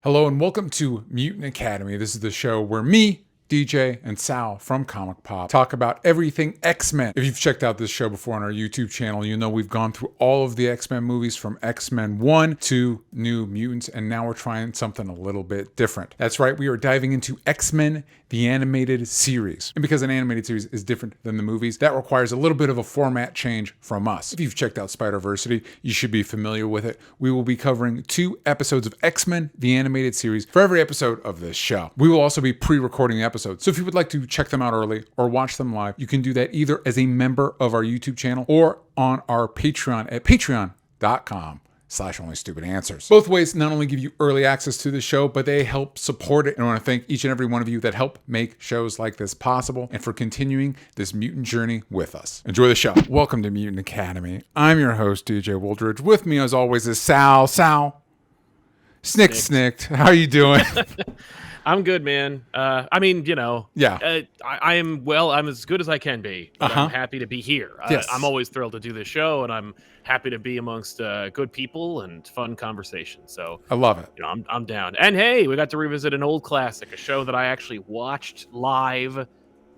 Hello and welcome to Mutant Academy. This is the show where me, DJ and Sal from Comic Pop talk about everything X-Men. If you've checked out this show before on our YouTube channel, you know we've gone through all of the X-Men movies from X-Men 1 to New Mutants, and now we're trying something a little bit different. That's right, we are diving into X-Men, the animated series. And because an animated series is different than the movies, that requires a little bit of a format change from us. If you've checked out Spider-Versity, you should be familiar with it. We will be covering 2 episodes of X-Men, the animated series, for every episode of this show. We will also be pre-recording the episodes. So if you would like to check them out early or watch them live, you can do that either as a member of our YouTube channel or on our Patreon at patreon.com/onlystupidanswers. Both ways not only give you early access to the show, but they help support it. And I want to thank each and every one of you that help make shows like this possible and for continuing this mutant journey with us. Enjoy the show. Welcome to Mutant Academy. I'm your host, DJ Woldridge. With me, as always, is Sal. Sal. Snicked. How are you doing? I'm good, man. Yeah. I'm as good as I can be. I'm happy to be here. Yes. I'm always thrilled to do this show, and I'm happy to be amongst good people and fun conversations. So I love it. I'm down. And hey, we got to revisit an old classic, a show that I actually watched live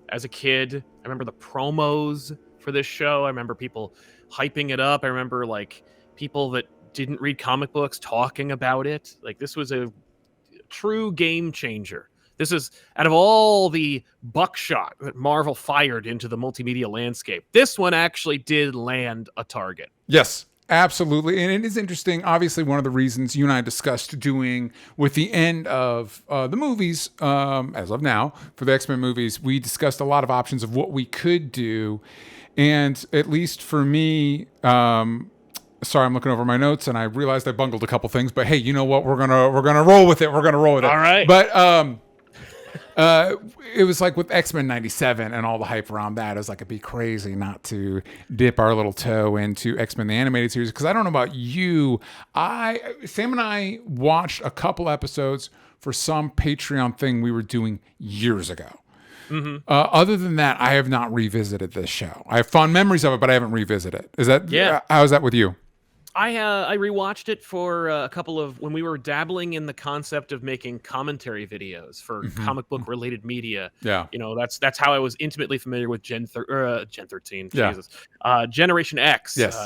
as a kid. I remember the promos for this show. I remember people hyping it up. I remember people that didn't read comic books talking about it. This was a true game changer. This is, out of all the buckshot that Marvel fired into the multimedia landscape, this one actually did land a target. Yes, absolutely. And it is interesting. Obviously, one of the reasons you and I discussed doing with the end of the movies, as of now, for the X-Men movies, we discussed a lot of options of what we could do. And at least for me, sorry, I'm looking over my notes and I realized I bungled a couple things, but hey, you know what? We're gonna roll with it. All right. But it was like with X-Men 97 and all the hype around that. It was like it'd be crazy not to dip our little toe into X-Men the animated series, because I don't know about you. Sam and I watched a couple episodes for some Patreon thing we were doing years ago. Mm-hmm. Other than that, I have not revisited this show. I have fond memories of it, but I haven't revisited it. Is that how is that with you? I rewatched it for a couple of, when we were dabbling in the concept of making commentary videos for comic book related media. Yeah. That's how I was intimately familiar with Gen 13. Yeah. Jesus. Generation X. Yes.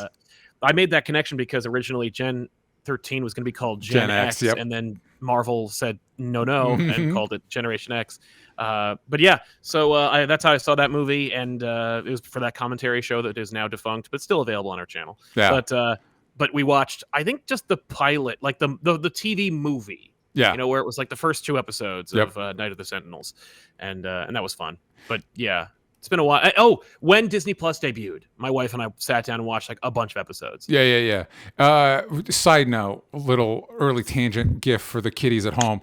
I made that connection because originally Gen 13 was going to be called Gen X. Yep. And then Marvel said no, and called it Generation X. But yeah, so that's how I saw that movie, and it was for that commentary show that is now defunct, but still available on our channel. Yeah. But we watched, I think, just the pilot, like the TV movie. Yeah. Where it was like the first 2 episodes of Night of the Sentinels, and that was fun. But yeah, it's been a while. When Disney Plus debuted, my wife and I sat down and watched a bunch of episodes. Yeah. Side note, a little early tangent gift for the kiddies at home.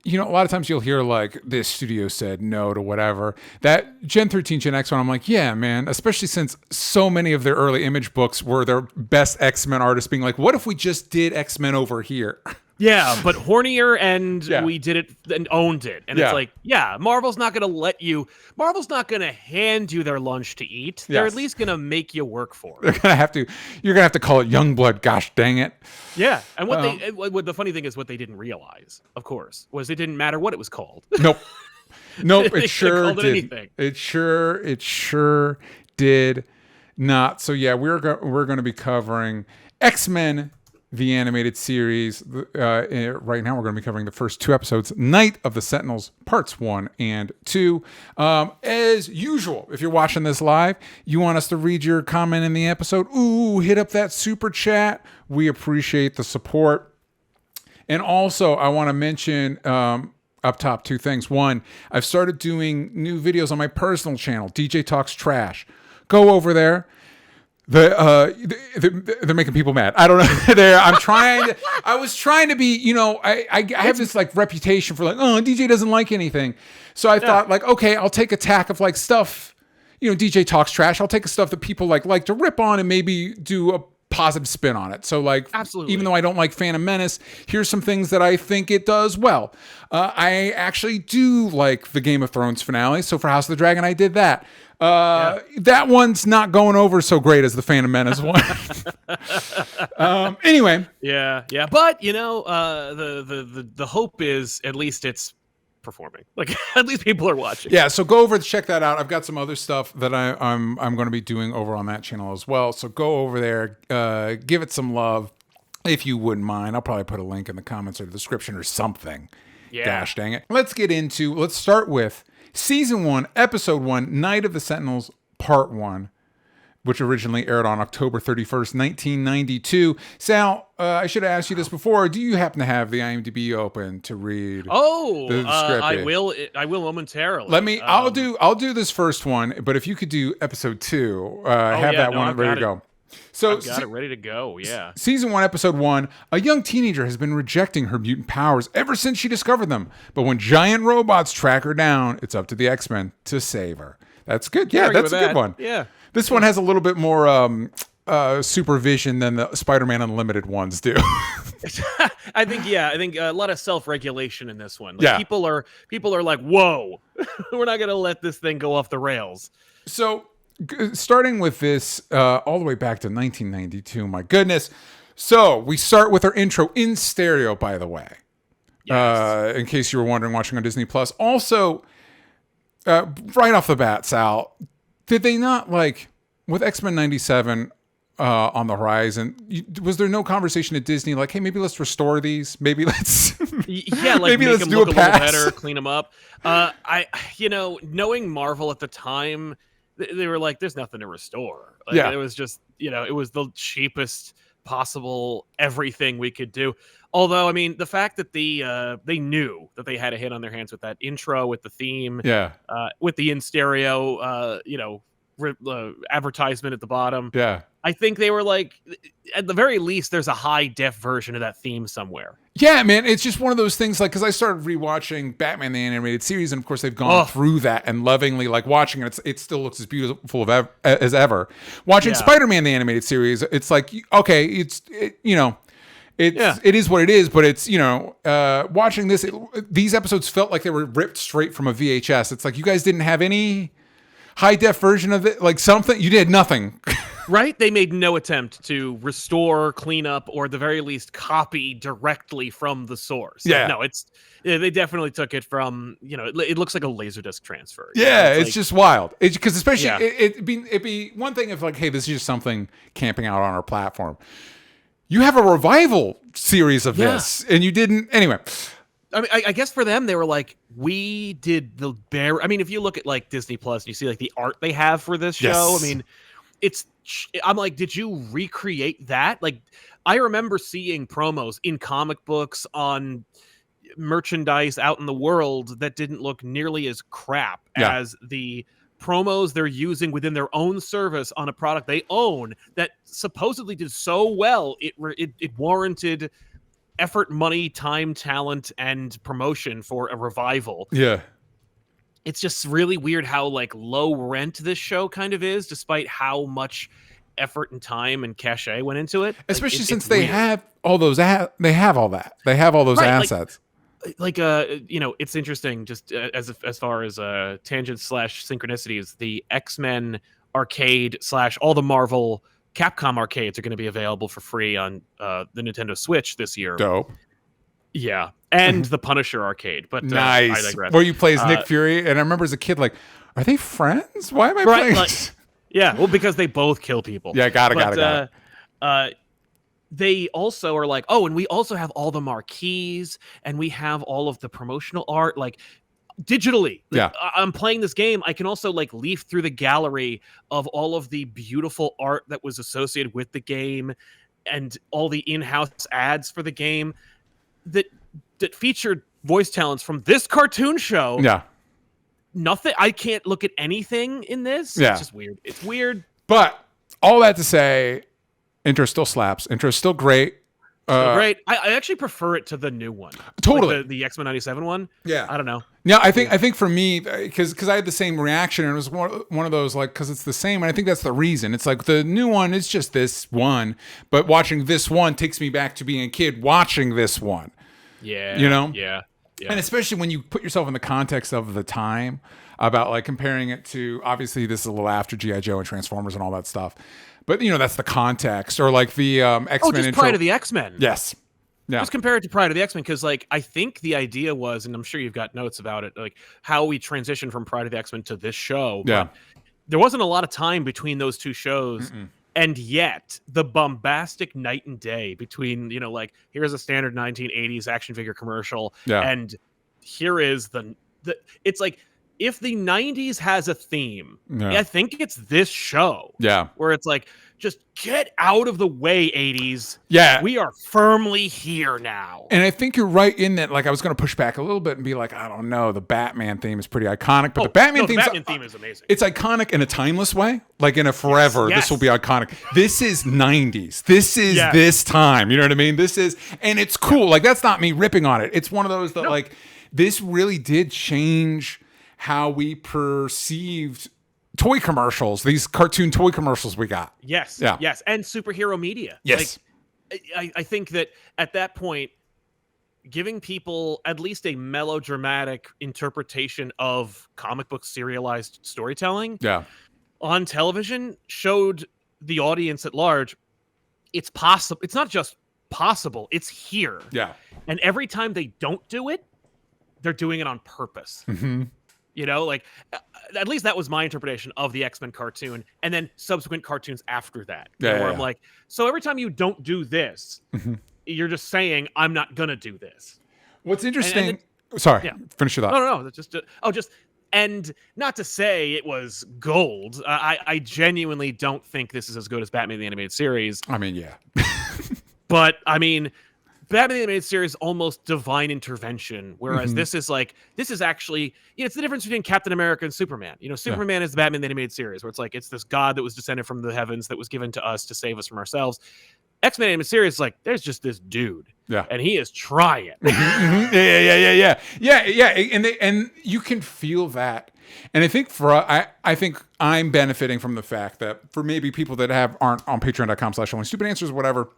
A lot of times you'll hear this studio said no to whatever. That Gen 13, Gen X one, I'm like, yeah, man, especially since so many of their early Image books were their best X-Men artists being like, what if we just did X-Men over here? Yeah, but hornier, and we did it and owned it. And it's Marvel's not going to hand you their lunch to eat. Yes. They're at least going to make you work for it. You're going to have to call it Youngblood, gosh dang it. Yeah, and the funny thing is what they didn't realize, of course, was it didn't matter what it was called. Nope, it sure did. Anything. It sure did not. So yeah, we're going to be covering X-Men the animated series. Right now we're going to be covering the first 2 episodes, Night of the Sentinels, parts 1 and 2. As usual, if you're watching this live, you want us to read your comment in the episode, hit up that super chat. We appreciate the support. And also, I want to mention up top 2 things. One, I've started doing new videos on my personal channel, DJ Talks Trash. Go over there. They're making people mad. I don't know. I was trying to be, I have this reputation for DJ doesn't like anything. So I thought okay, I'll take a tack of stuff, DJ Talks Trash. I'll take a stuff that people like to rip on and maybe do a positive spin on it. So like, Absolutely. even though I don't like Phantom Menace, here's some things that I think it does well. I actually do like the Game of Thrones finale. So for House of the Dragon, I did that. That one's not going over so great as the Phantom Menace one. Anyway. Yeah. But the hope is at least it's performing. Like at least people are watching. Yeah, so go over to check that out. I've got some other stuff that I'm going to be doing over on that channel as well. So go over there, give it some love if you wouldn't mind. I'll probably put a link in the comments or the description or something. Yeah. Gosh dang it. Let's start with Season 1, Episode 1, Night of the Sentinels, Part 1, which originally aired on October 31st, 1992. Sal, I should have asked you this before. Do you happen to have the IMDb open to read the script? I will momentarily. I'll do this first one, but if you could do Episode 2, ready to go. So I've got it ready to go, yeah. Season 1, Episode 1, a young teenager has been rejecting her mutant powers ever since she discovered them. But when giant robots track her down, it's up to the X-Men to save her. That's good. Yeah, that's a good one. Yeah. This one has a little bit more supervision than the Spider-Man Unlimited ones do. I think a lot of self-regulation in this one. Like, people are like, whoa, we're not going to let this thing go off the rails. So starting with this all the way back to 1992, my goodness. So we start with our intro in stereo, by the way. Yes. In case you were wondering, watching on Disney Plus. Also, right off the bat, Sal, did they not, like, with X-Men 97 on the horizon, was there no conversation at Disney like, hey, maybe let's restore these? Maybe let's maybe let's do look a little better, clean them up. Knowing Marvel at the time, they were like, there's nothing to restore. It was just, it was the cheapest possible everything we could do. Although, I mean, the fact that they knew that they had a hit on their hands with that intro, with the theme, with the in stereo, advertisement at the bottom. Yeah. I think they were like, at the very least, there's a high def version of that theme somewhere. Yeah, man. It's just one of those things, like, because I started rewatching Batman the Animated Series, and of course they've gone through that and lovingly, like, watching it. It still looks as beautiful as ever. Watching Spider-Man the Animated Series, it's like, okay, it is what it is, but it's, watching this, these episodes felt like they were ripped straight from a VHS. It's like, you guys didn't have any high def version of it, like something, you did nothing. Right? They made no attempt to restore, clean up, or at the very least copy directly from the source. Yeah. They definitely took it from, it looks like a Laserdisc transfer. Yeah, it's just wild. Because especially, it'd be one thing if, like, hey, this is just something camping out on our platform. You have a revival series of this, and you didn't. Anyway. I mean, I guess for them, they were like, we did the bare. I mean, if you look at, like, Disney Plus and you see, like, the art they have for this show, I mean, I'm like, did you recreate that? Like, I remember seeing promos in comic books, on merchandise out in the world that didn't look nearly as crap as the promos they're using within their own service on a product they own that supposedly did so well it warranted effort, money, time, talent, and promotion for a revival. Yeah. It's just really weird how, like, low rent this show kind of is, despite how much effort and time and cachet went into it. Especially since they have all those, they have all that. They have all those assets. It's interesting just as far as tangents / synchronicities. The X-Men arcade / all the Marvel Capcom arcades are going to be available for free on the Nintendo Switch this year. Dope. Yeah, and the Punisher arcade. But nice. I digress. Where you play as Nick Fury, and I remember as a kid, like, are they friends? Why am I playing? Well, because they both kill people. Yeah, got it. They also are like, and we also have all the marquees, and we have all of the promotional art, like, digitally. I'm playing this game. I can also, like, leaf through the gallery of all of the beautiful art that was associated with the game and all the in-house ads for the game that featured voice talents from this cartoon show. Yeah. Nothing. I can't look at anything in this. Yeah. It's just weird. It's weird. But all that to say, intro still slaps. Intro still great. So great. I actually prefer it to the new one. Totally. Like the X-Men 97 one. Yeah. I don't know. Yeah, I think for me, because I had the same reaction, and it was one of those, like, because it's the same, and I think that's the reason. It's like the new one is just this one, but watching this one takes me back to being a kid watching this one. Yeah. You know? Yeah. And especially when you put yourself in the context of the time, about like comparing it to, obviously this is a little after G.I. Joe and Transformers and all that stuff, but that's the context, or like the X-Men just intro. Pride of the X-Men. Yes. Yeah. Just compare it to Pride of the X-Men, because like I think the idea was, and I'm sure you've got notes about it, like how we transitioned from Pride of the X-Men to this show. Yeah. But there wasn't a lot of time between those two shows. And yet the bombastic night and day between, like here's a standard 1980s action figure commercial. Yeah. And here is the it's like, if the 90s has a theme, I think it's this show. Yeah. Where it's like, just get out of the way, 80s. Yeah. We are firmly here now. And I think you're right in that, like, I was going to push back a little bit and be like, I don't know, the Batman theme is pretty iconic, but the Batman theme is amazing. It's iconic in a timeless way, like in a forever, Yes. this will be iconic. This is 90s. This is this time. You know what I mean? This is, and it's cool. Like, that's not me ripping on it. It's one of those that, like, this really did change how we perceived toy commercials, these cartoon toy commercials we got. Yes. Yeah. Yes. And superhero media. Yes. Like, I think that at that point, giving people at least a melodramatic interpretation of comic book serialized storytelling on television showed the audience at large, it's possible. It's not just possible, it's here. Yeah. And every time they don't do it, they're doing it on purpose. Like, at least that was my interpretation of the X-Men cartoon, and then subsequent cartoons after that. Where I'm like, so every time you don't do this, you're just saying, I'm not gonna do this. What's interesting? Sorry, finish your thought. No, that's just and not to say it was gold. I genuinely don't think this is as good as Batman the Animated Series. I mean, yeah. But I mean, Batman the Animated Series almost divine intervention, whereas this is actually, it's the difference between Captain America and Superman. Superman is the Batman the Animated Series, where it's like, it's this god that was descended from the heavens that was given to us to save us from ourselves. X-Men Animated Series is like, there's just this dude, and he is trying. Yeah. And you can feel that. And I think I think I'm benefiting from the fact that for maybe people that aren't on patreon.com/only stupid answers, whatever,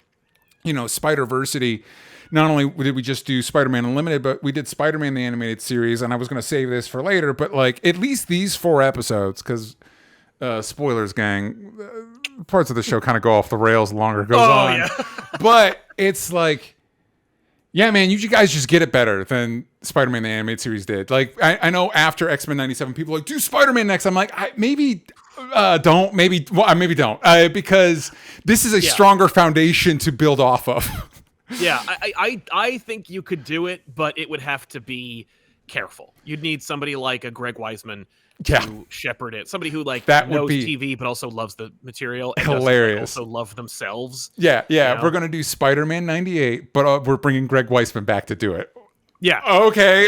Spider-Versity, not only did we just do Spider-Man Unlimited, but we did Spider-Man the Animated Series, and I was going to save this for later, but like at least these 4 episodes, because spoilers, gang, parts of the show kind of go off the rails the longer it goes on. Yeah. But it's like, yeah, man, you guys just get it better than Spider-Man the Animated Series did. Like, I know after X-Men 97, people are like, do Spider-Man next. I'm like, maybe don't, maybe don't, because this is a stronger foundation to build off of. Yeah, I think you could do it, but it would have to be careful. You'd need somebody like a Greg Weisman to shepherd it. Somebody who knows TV, but also loves the material. And hilarious. Also love themselves. Yeah. We're going to do Spider-Man 98, but we're bringing Greg Weisman back to do it. Yeah. Okay.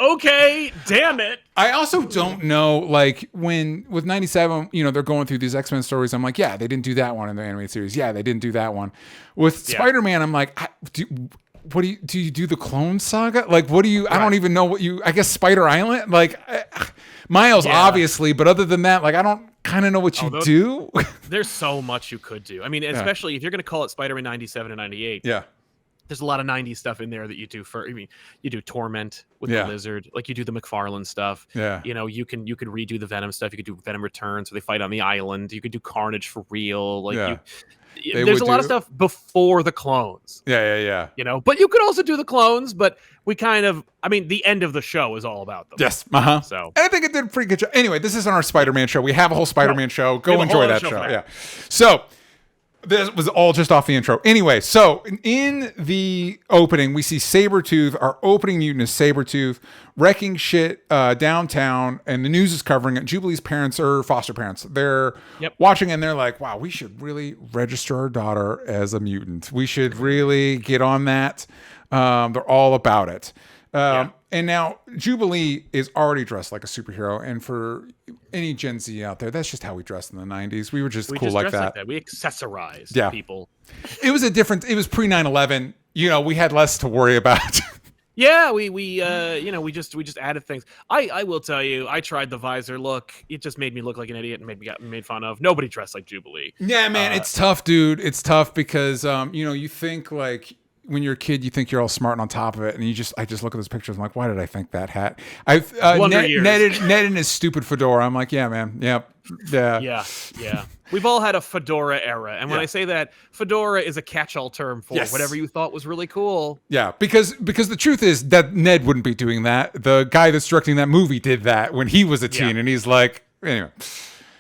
Okay. Damn it. I also don't know, like, with 97, they're going through these X-Men stories. I'm like, yeah, they didn't do that one in the animated series. Yeah, they didn't do that one. With Spider-Man, I'm like, do you do the Clone Saga? Like, what do you, I don't even know I guess Spider Island? Like, Miles, obviously, but other than that, like, I don't kind of know what you do. There's so much you could do. I mean, especially if you're going to call it Spider-Man 97 and 98. Yeah. There's a lot of 90s stuff in there that you do you do Torment with the Lizard, like you do the McFarlane stuff. Yeah. You could redo the Venom stuff. You could do Venom Returns, where they fight on the island. You could do Carnage for real. Like there's a lot of stuff before the clones. Yeah. But you could also do the clones, but the end of the show is all about them. Yes. So, and I think it did a pretty good job. Anyway, this isn't our Spider-Man show. We have a whole Spider-Man show. Go enjoy that show. Yeah. So, this was all just off the intro. Anyway, so in the opening, we see Sabretooth. Our opening mutant is Sabretooth wrecking shit downtown, and the news is covering it. Jubilee's parents are foster parents. They're watching, and they're like, wow, we should really register our daughter as a mutant. We should really get on that. They're all about it. And now Jubilee is already dressed like a superhero, and for any Gen Z out there, that's just how we dressed in the 90s. We were just cool like that. We accessorized people. It was it was pre 9/11. We had less to worry about. Yeah, we just added things. I will tell you, I tried the visor look. It just made me look like an idiot and got made fun of. Nobody dressed like Jubilee. Yeah, man, it's tough, dude. It's tough because you think like when you're a kid, you think you're all smart and on top of it, and I just look at those pictures. I'm like, why did I think that hat? I've Ned in his stupid fedora. I'm like, yeah, man, yeah. We've all had a fedora era, and when I say that, fedora is a catch-all term for whatever you thought was really cool. Yeah, because the truth is that Ned wouldn't be doing that. The guy that's directing that movie did that when he was a teen, and he's like, anyway,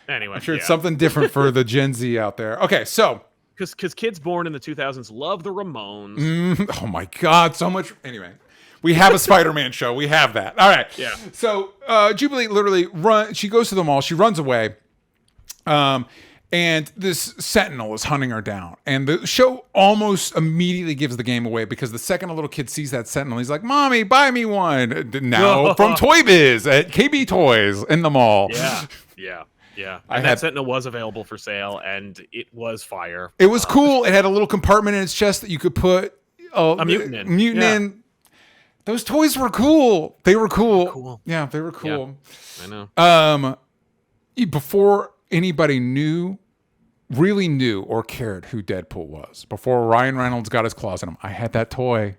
I'm sure it's something different for the Gen Z out there. Okay, so. Because kids born in the 2000s love the Ramones. Oh my God, so much. Anyway, we have a Spider-Man show. We have that. All right. Yeah. So Jubilee literally she goes to the mall. She runs away. And this Sentinel is hunting her down. And the show almost immediately gives the game away because the second a little kid sees that Sentinel, he's like, Mommy, buy me one. Now from Toy Biz at KB Toys in the mall. Yeah. And that Sentinel was available for sale, and it was fire. It was cool. It had a little compartment in its chest that you could put a mutant in. Those toys were cool. They were cool. Yeah, they were cool. Yeah, I know. Before anybody really knew or cared who Deadpool was, before Ryan Reynolds got his claws in him, I had that toy.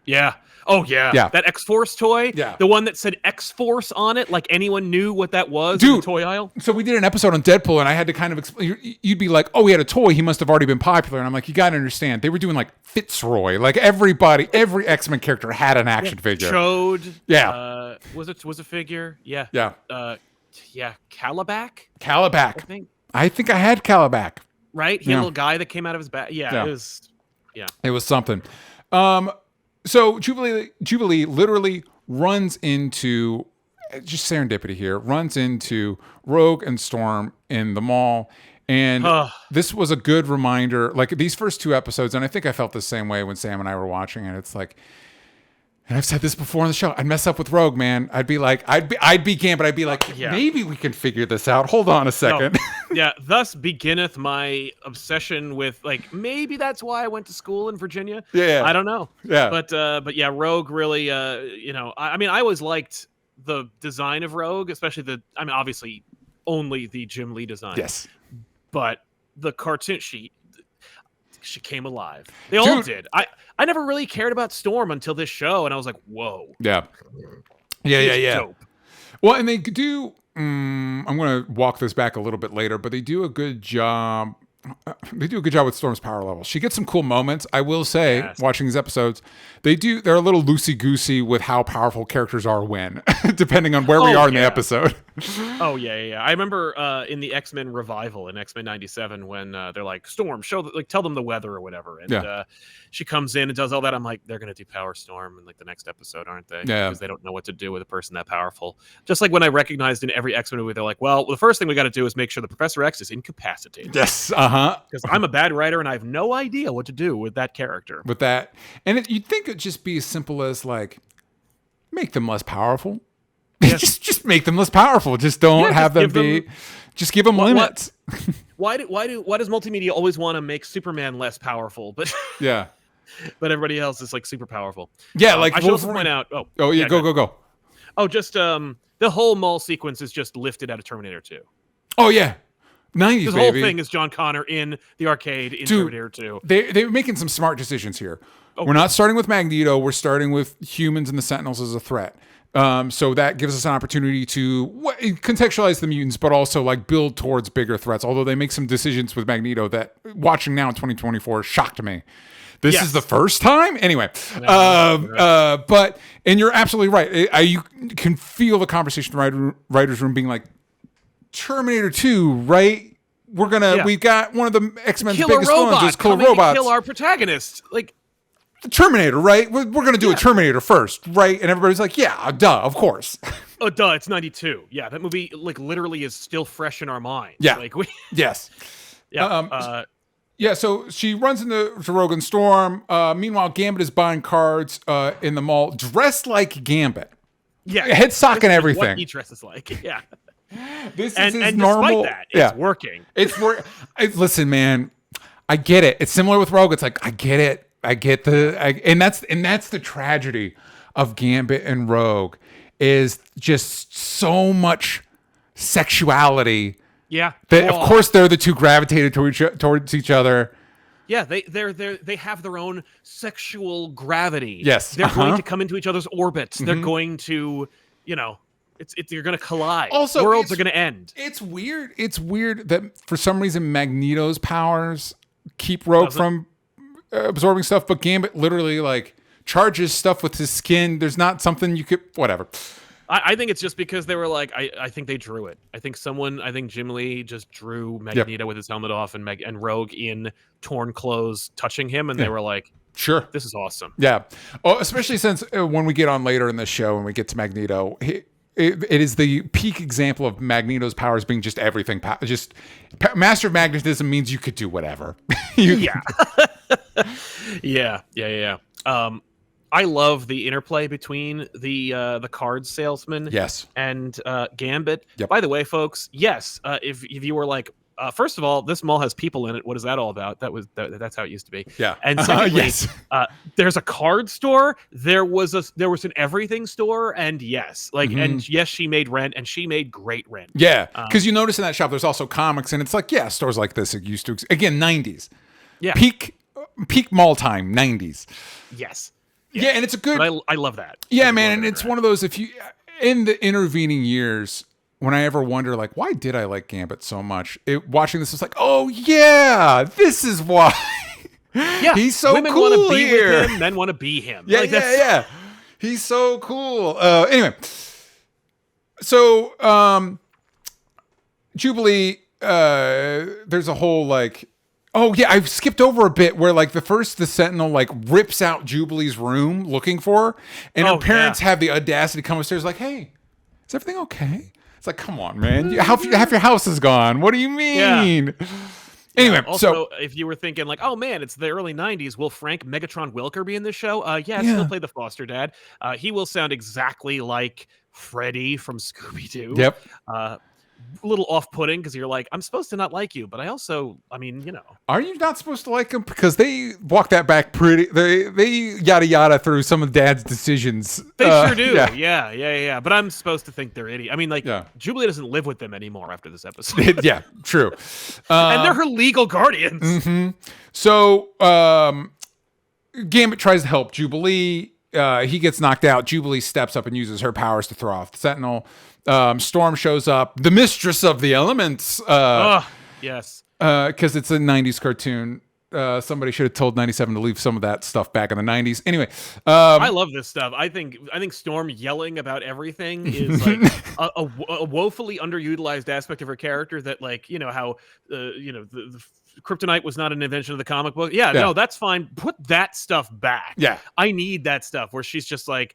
Yeah. Oh, yeah. That X-Force toy? Yeah. The one that said X-Force on it, like anyone knew what that was in the toy aisle? So we did an episode on Deadpool, and I had to kind of explain. You'd be like, oh, he had a toy. He must have already been popular. And I'm like, you got to understand. They were doing like Fitzroy. Like every X-Men character had an action figure. Chode. Yeah. Was a figure? Yeah. Yeah. Calabac? I think I had Calabac. Right? He had a little guy that came out of his back. Yeah. It was something. So Jubilee literally runs into, just serendipity here, runs into Rogue and Storm in the mall. And this was a good reminder, like these first two episodes, and I think I felt the same way when Sam and I were watching it. It's like, and I've said this before on the show, I'd mess up with Rogue, man. I'd be Gambit, I'd be like, maybe we can figure this out. Hold on a second. No. Thus beginneth my obsession with, like, maybe that's why I went to school in Virginia. Yeah. I don't know. Yeah. But yeah, Rogue really, I always liked the design of Rogue, especially obviously only the Jim Lee design. Yes. But the cartoon, she came alive. They all did. I never really cared about Storm until this show, and I was like, whoa. Yeah. Dope. Well, and they do, I'm going to walk this back a little bit later, but they do a good job. They do a good job with Storm's power level. She gets some cool moments. I will say, watching these episodes, they're a little loosey-goosey with how powerful characters are when, depending on where we are in the episode. Oh, yeah. I remember in the X-Men revival in X-Men 97 when they're like, Storm, tell them the weather or whatever. And she comes in and does all that. I'm like, they're going to do Power Storm in like the next episode, aren't they? Yeah. Because they don't know what to do with a person that powerful. Just like when I recognized in every X-Men movie, they're like, well, the first thing we got to do is make sure the Professor X is incapacitated. Yes. Because I'm a bad writer and I have no idea what to do with that character. With that. And you'd think it'd just be as simple as like, make them less powerful. Yes. just make them less powerful. Just don't have them be. Just give them limits. Why does multimedia always want to make Superman less powerful? But yeah, but everybody else is like super powerful. Yeah, like I should also point out. Oh yeah, go. Oh, just the whole mall sequence is just lifted out of Terminator 2. Oh yeah. 90s, the whole thing is John Connor in the arcade in Terminator 2. They're making some smart decisions here. Okay. We're not starting with Magneto. We're starting with humans and the Sentinels as a threat. So that gives us an opportunity to contextualize the mutants, but also like build towards bigger threats. Although they make some decisions with Magneto that watching now in 2024 shocked me. This is the first time? Anyway. But you're absolutely right. You can feel the conversation in the writer's room being like, Terminator 2, right? We've got one of the X-Men's biggest villains is killer robots. Kill our protagonist. Like, the Terminator, right? We're going to do a Terminator first, right? And everybody's like, yeah, duh, of course. Oh, duh, it's 92. Yeah, that movie, like, literally is still fresh in our minds. Yeah. Like, yes. Yeah. Yeah, so she runs into Rogue and Storm. Meanwhile, Gambit is buying cards in the mall, dressed like Gambit. Yeah, Head sock and everything. What he dresses like, yeah. This and, is his and normal. Despite that, it's working. Listen, man, I get it. It's similar with Rogue. It's like I get it. And that's the tragedy of Gambit and Rogue is just so much sexuality. Yeah. That of course they're the two gravitated towards each other. Yeah, they have their own sexual gravity. Yes. They're going to come into each other's orbits. They're going to, you're going to collide. Also, worlds are going to end. It's weird. It's weird that for some reason Magneto's powers keep Rogue from absorbing stuff, but Gambit literally like charges stuff with his skin. There's not something you could whatever. I think it's just because they were like, I think they drew it. I think Jubilee just drew Magneto with his helmet off and Rogue in torn clothes touching him, and they were like, sure, this is awesome. Yeah. Oh, especially since when we get on later in the show and we get to Magneto, it is the peak example of Magneto's powers being just everything. Just master of magnetism means you could do whatever. Yeah. Yeah. I love the interplay between the card salesman and Gambit. Yep. By the way, folks, yes, if you were like, first of all, this mall has people in it. What is that all about? That's how it used to be. Yeah. And secondly, there's a card store. There was an everything store, and and yes, she made rent, and she made great rent. Yeah, because you notice in that shop, there's also comics, and it's like stores like this it used to again 90s. Yeah. Peak mall time 90s. Yes. Yeah, and it's a good. I love that. Yeah, man, and it's one of those. If you in the intervening years, when I ever wonder, like, why did I like Gambit so much? Watching this is like, oh yeah, this is why. Yeah, he's so women cool want to be here. with him, men want to be him. Yeah, yeah. He's so cool. Anyway, so Jubilee. There's a whole like. Oh yeah, I've skipped over a bit where like the Sentinel like rips out Jubilee's room looking for her, and her parents have the audacity to come upstairs like, "Hey, is everything okay?" It's like, come on, man, half your house is gone. What do you mean? Yeah. Anyway, also, if you were thinking like, "Oh man, it's the early '90s," will Frank Megatron Welker be in this show? He'll play the foster dad. He will sound exactly like Freddy from Scooby-Doo. Yep. A little off-putting because you're like, I'm supposed to not like you, but I mean, Are you not supposed to like him? Because they walk that back pretty. They yada through some of Dad's decisions. They sure do. Yeah. But I'm supposed to think they're idiots. I mean, like, Jubilee doesn't live with them anymore after this episode. Yeah, true. And they're her legal guardians. Mm-hmm. So Gambit tries to help Jubilee. He gets knocked out. Jubilee steps up and uses her powers to throw off the Sentinel. Storm shows up, the mistress of the elements. Yes. Because it's a 90s cartoon. Somebody should have told 97 to leave some of that stuff back in the 90s. Anyway, I love this stuff. I think Storm yelling about everything is like a woefully underutilized aspect of her character. That like how the kryptonite was not an invention of the comic book. No, that's fine. Put that stuff back. Yeah, I need that stuff where she's just like.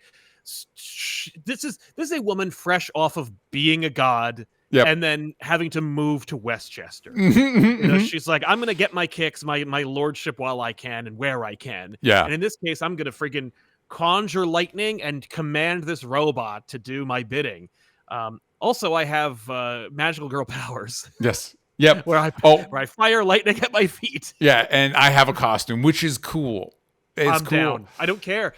This is a woman fresh off of being a god and then having to move to Westchester. She's like, I'm gonna get my kicks, my lordship while I can and where I can. Yeah. And in this case, I'm gonna friggin' conjure lightning and command this robot to do my bidding. Also, I have magical girl powers. Yes. Yep. where I fire lightning at my feet. Yeah, and I have a costume, which is cool. I'm down. I don't care.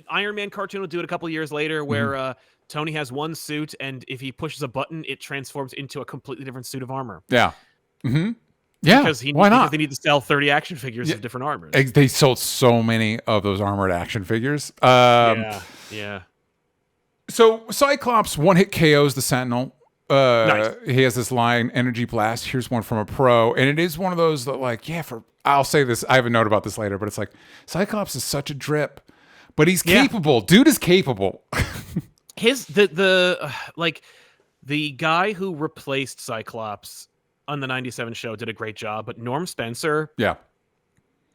Iron Man cartoon will do it a couple years later where Tony has one suit, and if he pushes a button, it transforms into a completely different suit of armor. Yeah. Mm-hmm. Yeah. Why not? Because they need to sell 30 action figures of different armors. They sold so many of those armored action figures. Yeah. So Cyclops one-hit KOs the Sentinel. Nice. He has this line, energy blast. Here's one from a pro, and it is one of those that, like, I'll say this. I have a note about this later, but it's like Cyclops is such a drip, but he's capable. Dude is capable. The guy who replaced Cyclops on the '97 show did a great job, but Norm Spencer,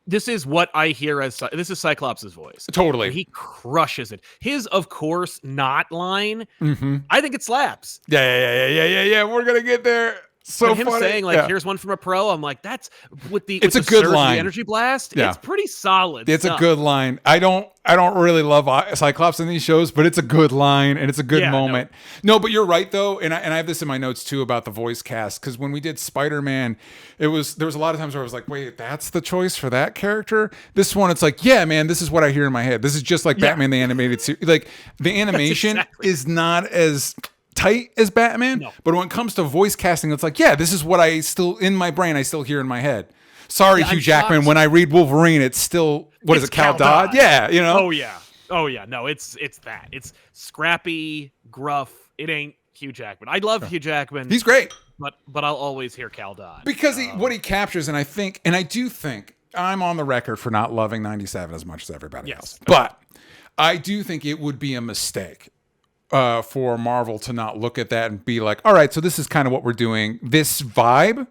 this is what I hear this is Cyclops' voice. Totally. And he crushes it. His, of course, not line. I think it slaps. Yeah. We're going to get there. So but him funny. saying like, "Here's one from a pro," I'm like, that's it's a good line. The energy blast. Yeah. It's pretty solid. It's stuff. a good line. I don't really love Cyclops in these shows, but it's a good line and it's a good moment. No, but you're right though, and I have this in my notes too about the voice cast, because when we did Spider-Man, there was a lot of times where I was like, wait, that's the choice for that character. This one, it's like, yeah, man, this is what I hear in my head. This is just like Batman the animated series. Like the animation is not as tight as Batman, but when it comes to voice casting, it's like, yeah, this is what I still in my brain, I still hear in my head. Sorry, Hugh Jackman. When I read Wolverine, it's still what is it, Cal Dodd? Yeah, you know. Oh yeah. No, it's that. It's scrappy, gruff. It ain't Hugh Jackman. I love Hugh Jackman. He's great, but I'll always hear Cal Dodd because what he captures, and I do think I'm on the record for not loving '97 as much as everybody else, but I do think it would be a mistake for Marvel to not look at that and be like, all right, so this is kind of what we're doing. This vibe,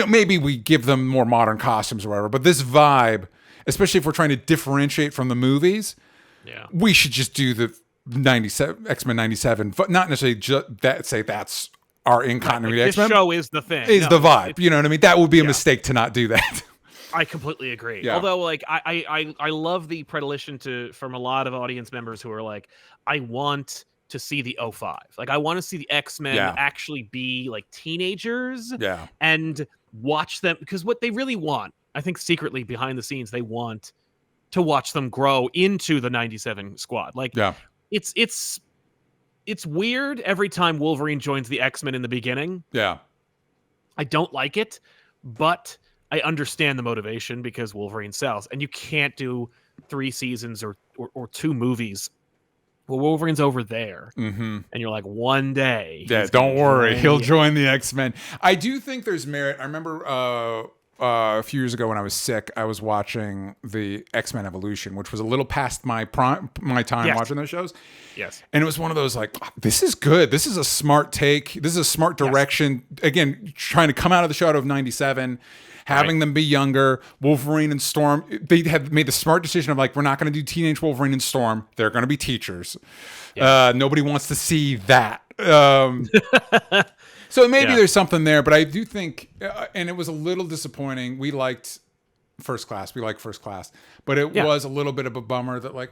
maybe we give them more modern costumes or whatever, but this vibe, especially if we're trying to differentiate from the movies, we should just do the X-Men 97, but not necessarily say that's our in-continuity X-Men. This show is the thing. Is the vibe. You know what I mean? That would be a mistake to not do that. I completely agree. Yeah. Although, like, I love the predilection from a lot of audience members who are like, I want to see the 05. Like, I want to see the X-Men actually be like teenagers and watch them, because what they really want, I think secretly behind the scenes, they want to watch them grow into the 97 squad. Like, it's weird every time Wolverine joins the X-Men in the beginning. Yeah. I don't like it, but I understand the motivation because Wolverine sells, and you can't do 3 seasons or 2 movies. Well, Wolverine's over there, and you're like, one day. Yeah, don't worry, he'll join the X-Men. I do think there's merit. I remember a few years ago when I was sick, I was watching the X-Men Evolution, which was a little past my time watching those shows. Yes, and it was one of those like, this is good. This is a smart take. This is a smart direction. Again, trying to come out of the shadow of '97. Having them be younger, Wolverine and Storm, they have made the smart decision of like, we're not going to do teenage Wolverine and Storm. They're going to be teachers. Nobody wants to see that. So maybe there's something there, but I do think, and it was a little disappointing. We liked First Class. But it was a little bit of a bummer that like,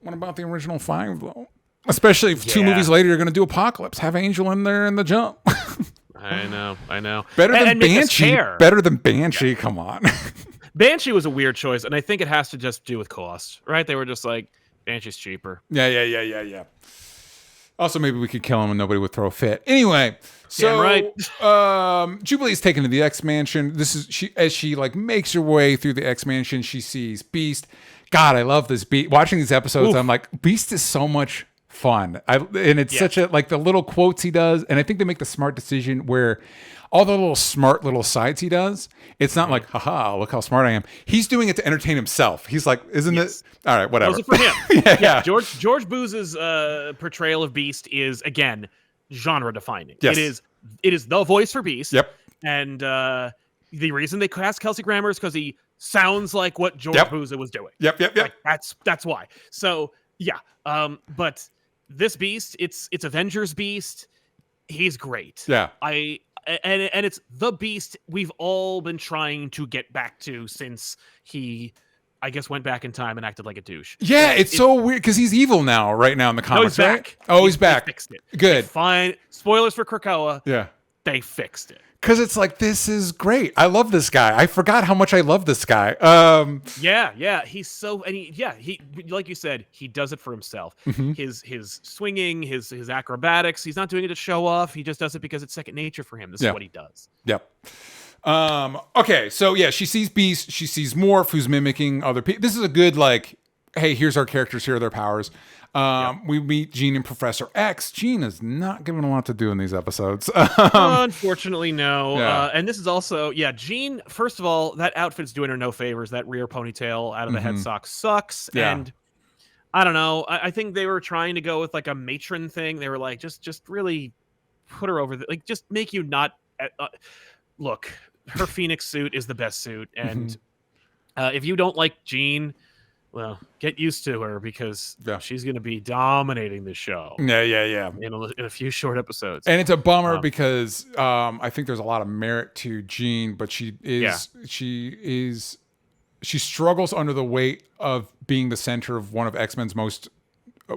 what about the original 5 though? Especially if 2 movies later you're going to do Apocalypse. Have Angel in there in the jump. I know. Better than Banshee. Come on. Banshee was a weird choice, and I think it has to just do with cost, right? They were just like, Banshee's cheaper. Yeah. Also, maybe we could kill him and nobody would throw a fit. Anyway, so Jubilee's taken to the X Mansion. As she like makes her way through the X Mansion, she sees Beast. God, I love this Beast. Watching these episodes, I'm like, Beast is so much fun. And it's such a, like the little quotes he does, and I think they make the smart decision where all the little smart little sides he does, it's not like, haha, look how smart I am. He's doing it to entertain himself. He's like, isn't this all right, whatever. Those are for him. yeah. George Booze's portrayal of Beast is, again, genre defining. Yes. It is the voice for Beast. Yep. And the reason they cast Kelsey Grammer is because he sounds like what George Booze was doing. Yep. Like, that's why. So but this Beast, it's Avengers Beast. He's great. Yeah. And it's the Beast we've all been trying to get back to since he, I guess, went back in time and acted like a douche. Yeah, it's so weird because he's evil now, right now in the comics, right? Back. Oh, he's back. They fixed it. Good. Fine. Spoilers for Krakoa. Yeah. They fixed it. Because it's like, this is great. I love this guy. I forgot how much I love this guy. Yeah. He's so, and he like you said, he does it for himself. Mm-hmm. His swinging, his acrobatics. He's not doing it to show off. He just does it because it's second nature for him. This is what he does. Yep. Okay. So she sees Beast. She sees Morph, who's mimicking other people. This is a good like, hey, here's our characters. Here are their powers. We meet Jean and Professor X. Jean is not given a lot to do in these episodes. Unfortunately, no. Yeah. And this is also, Jean, first of all, that outfit's doing her no favors. That rear ponytail out of the head sock sucks. Yeah. And I don't know. I think they were trying to go with like a matron thing. They were like, just really put her over like, just make you not look, her Phoenix suit is the best suit. And if you don't like Jean, Well, get used to her because Yeah. she's going to be dominating the show Yeah. in a few short episodes. And it's a bummer because I think there's a lot of merit to Jean, but she struggles under the weight of being the center of one of X-Men's most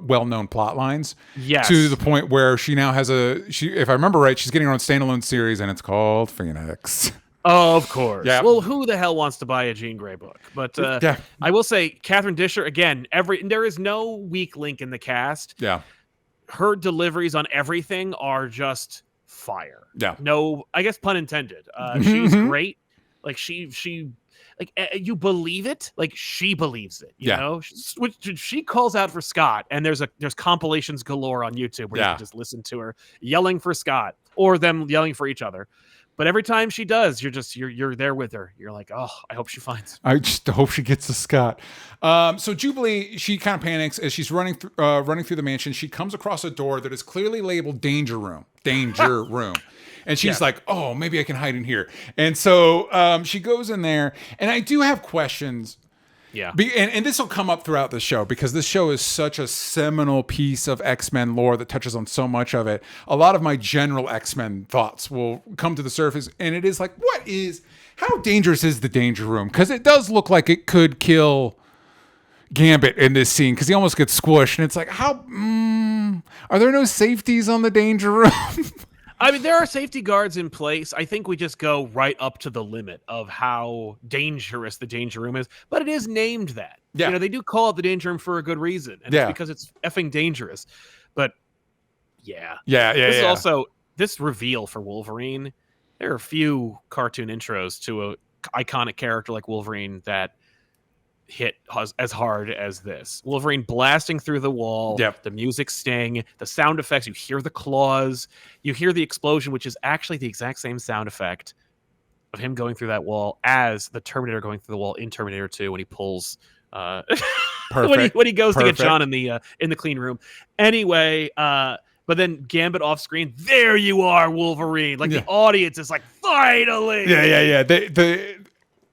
well-known plot lines. Yes. To the point where she now has if I remember right, she's getting her own standalone series, and it's called Phoenix. Of course. Yeah. Well, who the hell wants to buy a Jean Grey book? But I will say, Catherine Disher, again, there is no weak link in the cast. Yeah. Her deliveries on everything are just fire. Yeah. No, I guess pun intended. She's great. Like you believe it. Like she believes it. You know, she calls out for Scott, and there's compilations galore on YouTube where you can just listen to her yelling for Scott or them yelling for each other. But every time she does, you're there with her. You're like, oh, I hope she finds. I just hope she gets to Scott. So Jubilee, she kind of panics as she's running through the mansion. She comes across a door that is clearly labeled "Danger Room." Danger Room. And she's like, oh, maybe I can hide in here. And so she goes in there. And I do have questions. Yeah. And this will come up throughout the show because this show is such a seminal piece of X-Men lore that touches on so much of it. A lot of my general X-Men thoughts will come to the surface. And it is like, how dangerous is the Danger Room? Because it does look like it could kill Gambit in this scene because he almost gets squished. And it's like, are there no safeties on the Danger Room? I mean, there are safety guards in place. I think we just go right up to the limit of how dangerous the Danger Room is. But it is named that. Yeah. You know, they do call it the Danger Room for a good reason. And it's because it's effing dangerous. But yeah. This is also, this reveal for Wolverine, there are a few cartoon intros to a iconic character like Wolverine that hit as hard as this. Wolverine blasting through the wall, the music sting, the sound effects, you hear the claws, you hear the explosion, which is actually the exact same sound effect of him going through that wall as the Terminator going through the wall in Terminator 2 when he pulls when he goes to get John in the clean room. Anyway, but then Gambit off screen, there you are, Wolverine. Like the audience is like, finally. Yeah.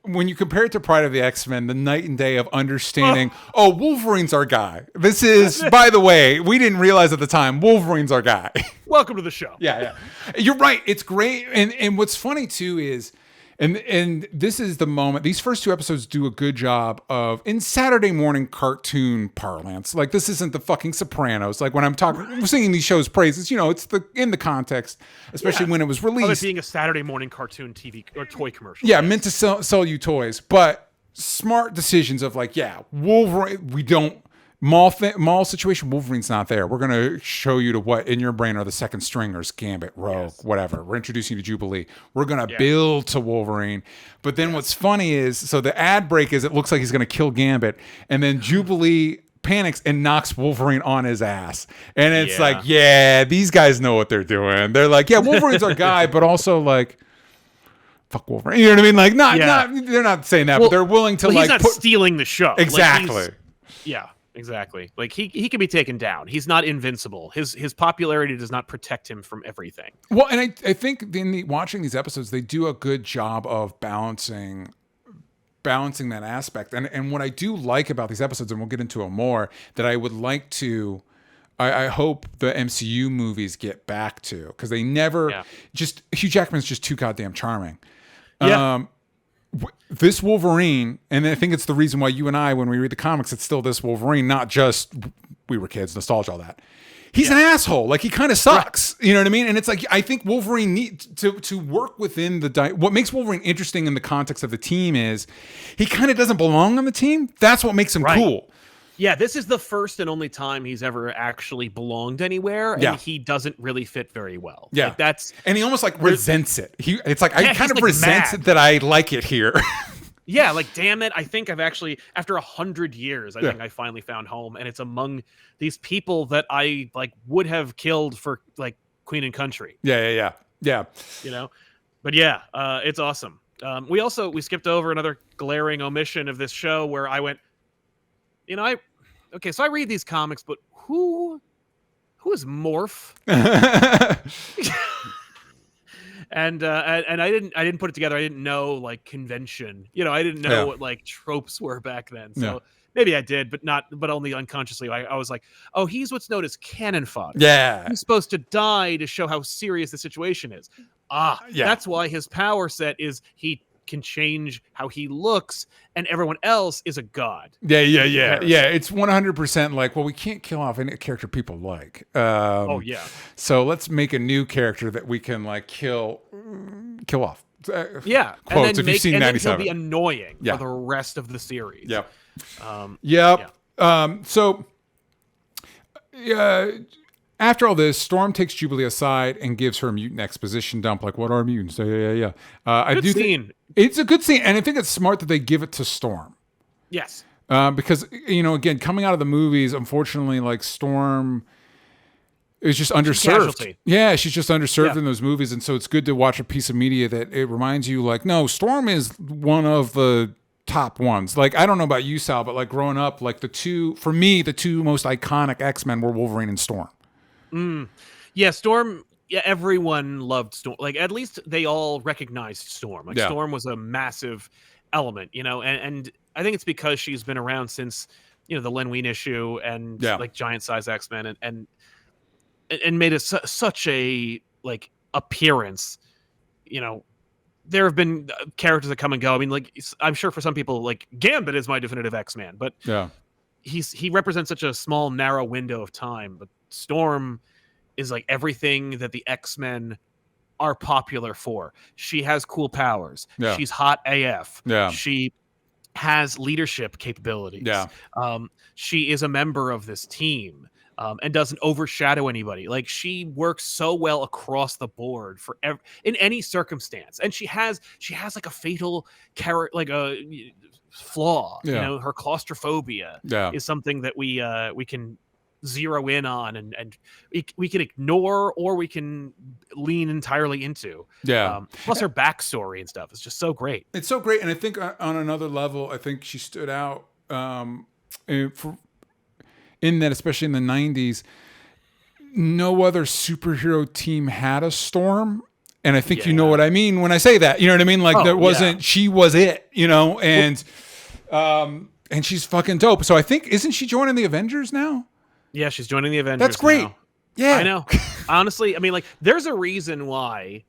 When you compare it to Pride of the X-Men, the night and day of understanding, Wolverine's our guy. This is, by the way, we didn't realize at the time, Wolverine's our guy. Welcome to the show. Yeah. You're right. It's great. And what's funny too is, and this is the moment, these first two episodes do a good job of, in Saturday morning cartoon parlance, like this isn't the fucking Sopranos. Like when I'm singing these shows praises, it's in the context, especially when it was released. Of it being a Saturday morning cartoon TV or toy commercial. Yeah, meant to sell you toys, but smart decisions of like, Wolverine, we don't, mall situation, Wolverine's not there. We're going to show you to what in your brain are the second stringers, Gambit, Rogue, whatever. We're introducing you to Jubilee. We're going to build to Wolverine. But then what's funny is, so the ad break is it looks like he's going to kill Gambit, and then Jubilee panics and knocks Wolverine on his ass. And it's like, these guys know what they're doing. They're like, Wolverine's our guy, but also like, fuck Wolverine. You know what I mean? Like, they're not saying that, but they're willing to he's not stealing the show. Exactly. Exactly. Like he can be taken down. He's not invincible. His popularity does not protect him from everything. Well, and I think watching these episodes, they do a good job of balancing that aspect. And what I do like about these episodes, and we'll get into it more, that I would like to, I hope the MCU movies get back to, because they never just, Hugh Jackman's just too goddamn charming. This Wolverine, and I think it's the reason why you and I, when we read the comics, it's still this Wolverine, not just we were kids, nostalgia, all that. He's an asshole. Like, he kind of sucks. Right. You know what I mean? And it's like, I think Wolverine needs to work within what makes Wolverine interesting in the context of the team is he kind of doesn't belong on the team. That's what makes him cool. Yeah, this is the first and only time he's ever actually belonged anywhere, and he doesn't really fit very well. Yeah, like and he almost like resents it. It's like I kind of resent it that I like it here. Yeah, like damn it! I think I've actually, after 100 years, I think I finally found home, and it's among these people that I like would have killed for like Queen and Country. Yeah. You know, but yeah, it's awesome. We skipped over another glaring omission of this show where I went. So I read these comics, but who is Morph? and I didn't put it together. I didn't know like convention. I didn't know what like tropes were back then. So maybe I did, but only unconsciously. I was like, oh, he's what's known as cannon fodder. Yeah. He's supposed to die to show how serious the situation is. That's why his power set is he can change how he looks, and everyone else is a god. Yeah. It's 100% like, well, we can't kill off any character people like. So let's make a new character that we can like kill off. And Quotes, then if you've seen and then 97. he'll be annoying for the rest of the series. Yep. After all this, Storm takes Jubilee aside and gives her a mutant exposition dump. Like, what are mutants? Yeah. Good scene. It's a good scene, and I think it's smart that they give it to Storm. Yes. Because, again, coming out of the movies, unfortunately, like, Storm is just underserved. She's just underserved in those movies, and so it's good to watch a piece of media that it reminds you, like, no, Storm is one of the top ones. Like, I don't know about you, Sal, but, like, growing up, like, the two most iconic X-Men were Wolverine and Storm. Yeah, Storm. Yeah, everyone loved Storm. Like, at least they all recognized Storm. Like, Storm was a massive element, and I think it's because she's been around since, the Len Wein issue and like giant size X-Men and made such a like appearance. There have been characters that come and go. I mean, like, I'm sure for some people, like, Gambit is my definitive X-Man, but he represents such a small, narrow window of time. But Storm is like everything that the X-Men are popular for. She has cool powers. Yeah. She's hot AF. Yeah. She has leadership capabilities. Yeah. She is a member of this team. And doesn't overshadow anybody. Like, she works so well across the board in any circumstance, and she has like a fatal like a flaw. Her claustrophobia is something that we can zero in on, and we can ignore or we can lean entirely into. Plus her backstory and stuff is just so great. It's so great, and I think on another level, I think she stood out in that, especially in the 90s, no other superhero team had a Storm. And I think you know what I mean when I say that. You know what I mean? Like, she was it, and she's fucking dope. So I think, isn't she joining the Avengers now? Yeah, she's joining the Avengers. That's great. Now. Yeah. I know. Honestly, I mean, like, there's a reason why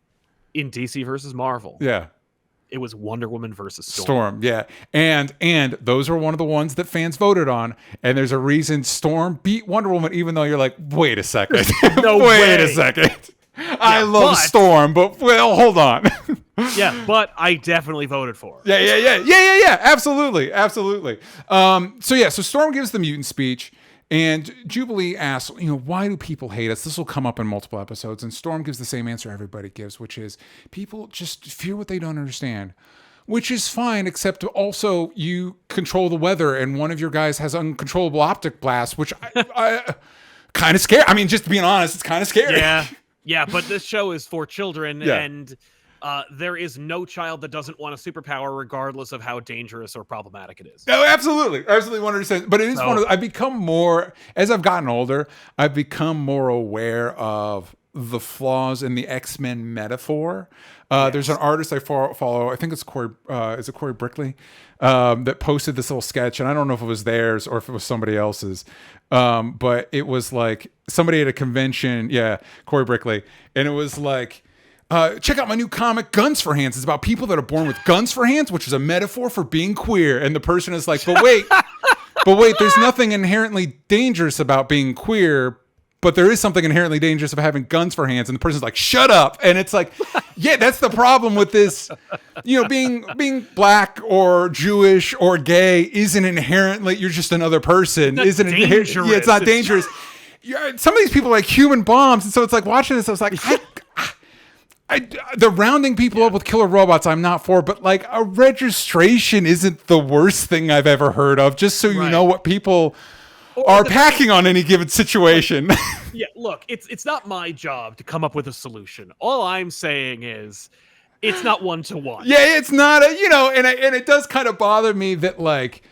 in DC versus Marvel. Yeah. It was Wonder Woman versus Storm. Yeah. And those are one of the ones that fans voted on. And there's a reason Storm beat Wonder Woman, even though you're like, wait a second. Wait a second. I love Storm, but well, hold on. Yeah, but I definitely voted for her. Yeah. Absolutely. So Storm gives the mutant speech. And Jubilee asks, why do people hate us? This will come up in multiple episodes. And Storm gives the same answer everybody gives, which is people just fear what they don't understand, which is fine, except also you control the weather and one of your guys has uncontrollable optic blast, which I kind of scary. I mean, just being honest, it's kind of scary. Yeah, but this show is for children and there is no child that doesn't want a superpower, regardless of how dangerous or problematic it is. No, absolutely 100%. But it is I've become more, as I've gotten older, I've become more aware of the flaws in the X-Men metaphor. There's an artist I follow. I think it's Corey. Is it Corey Brickley? That posted this little sketch, and I don't know if it was theirs or if it was somebody else's. But it was like somebody at a convention. Yeah, Corey Brickley, and it was like, check out my new comic, Guns for Hands. It's about people that are born with guns for hands, which is a metaphor for being queer. And the person is like, but wait, there's nothing inherently dangerous about being queer, but there is something inherently dangerous of having guns for hands. And the person's like, shut up. And it's like, yeah, that's the problem with this. Being black or Jewish or gay isn't inherently, you're just another person. It's not dangerous. Some of these people are like human bombs. And so it's like watching this, I was like, the rounding people up with killer robots I'm not for, but like a registration isn't the worst thing I've ever heard of, just so you know what people are packing on any given situation. Yeah, look, it's not my job to come up with a solution. All I'm saying is it's not one-to-one. Yeah, it's not and it does kind of bother me that like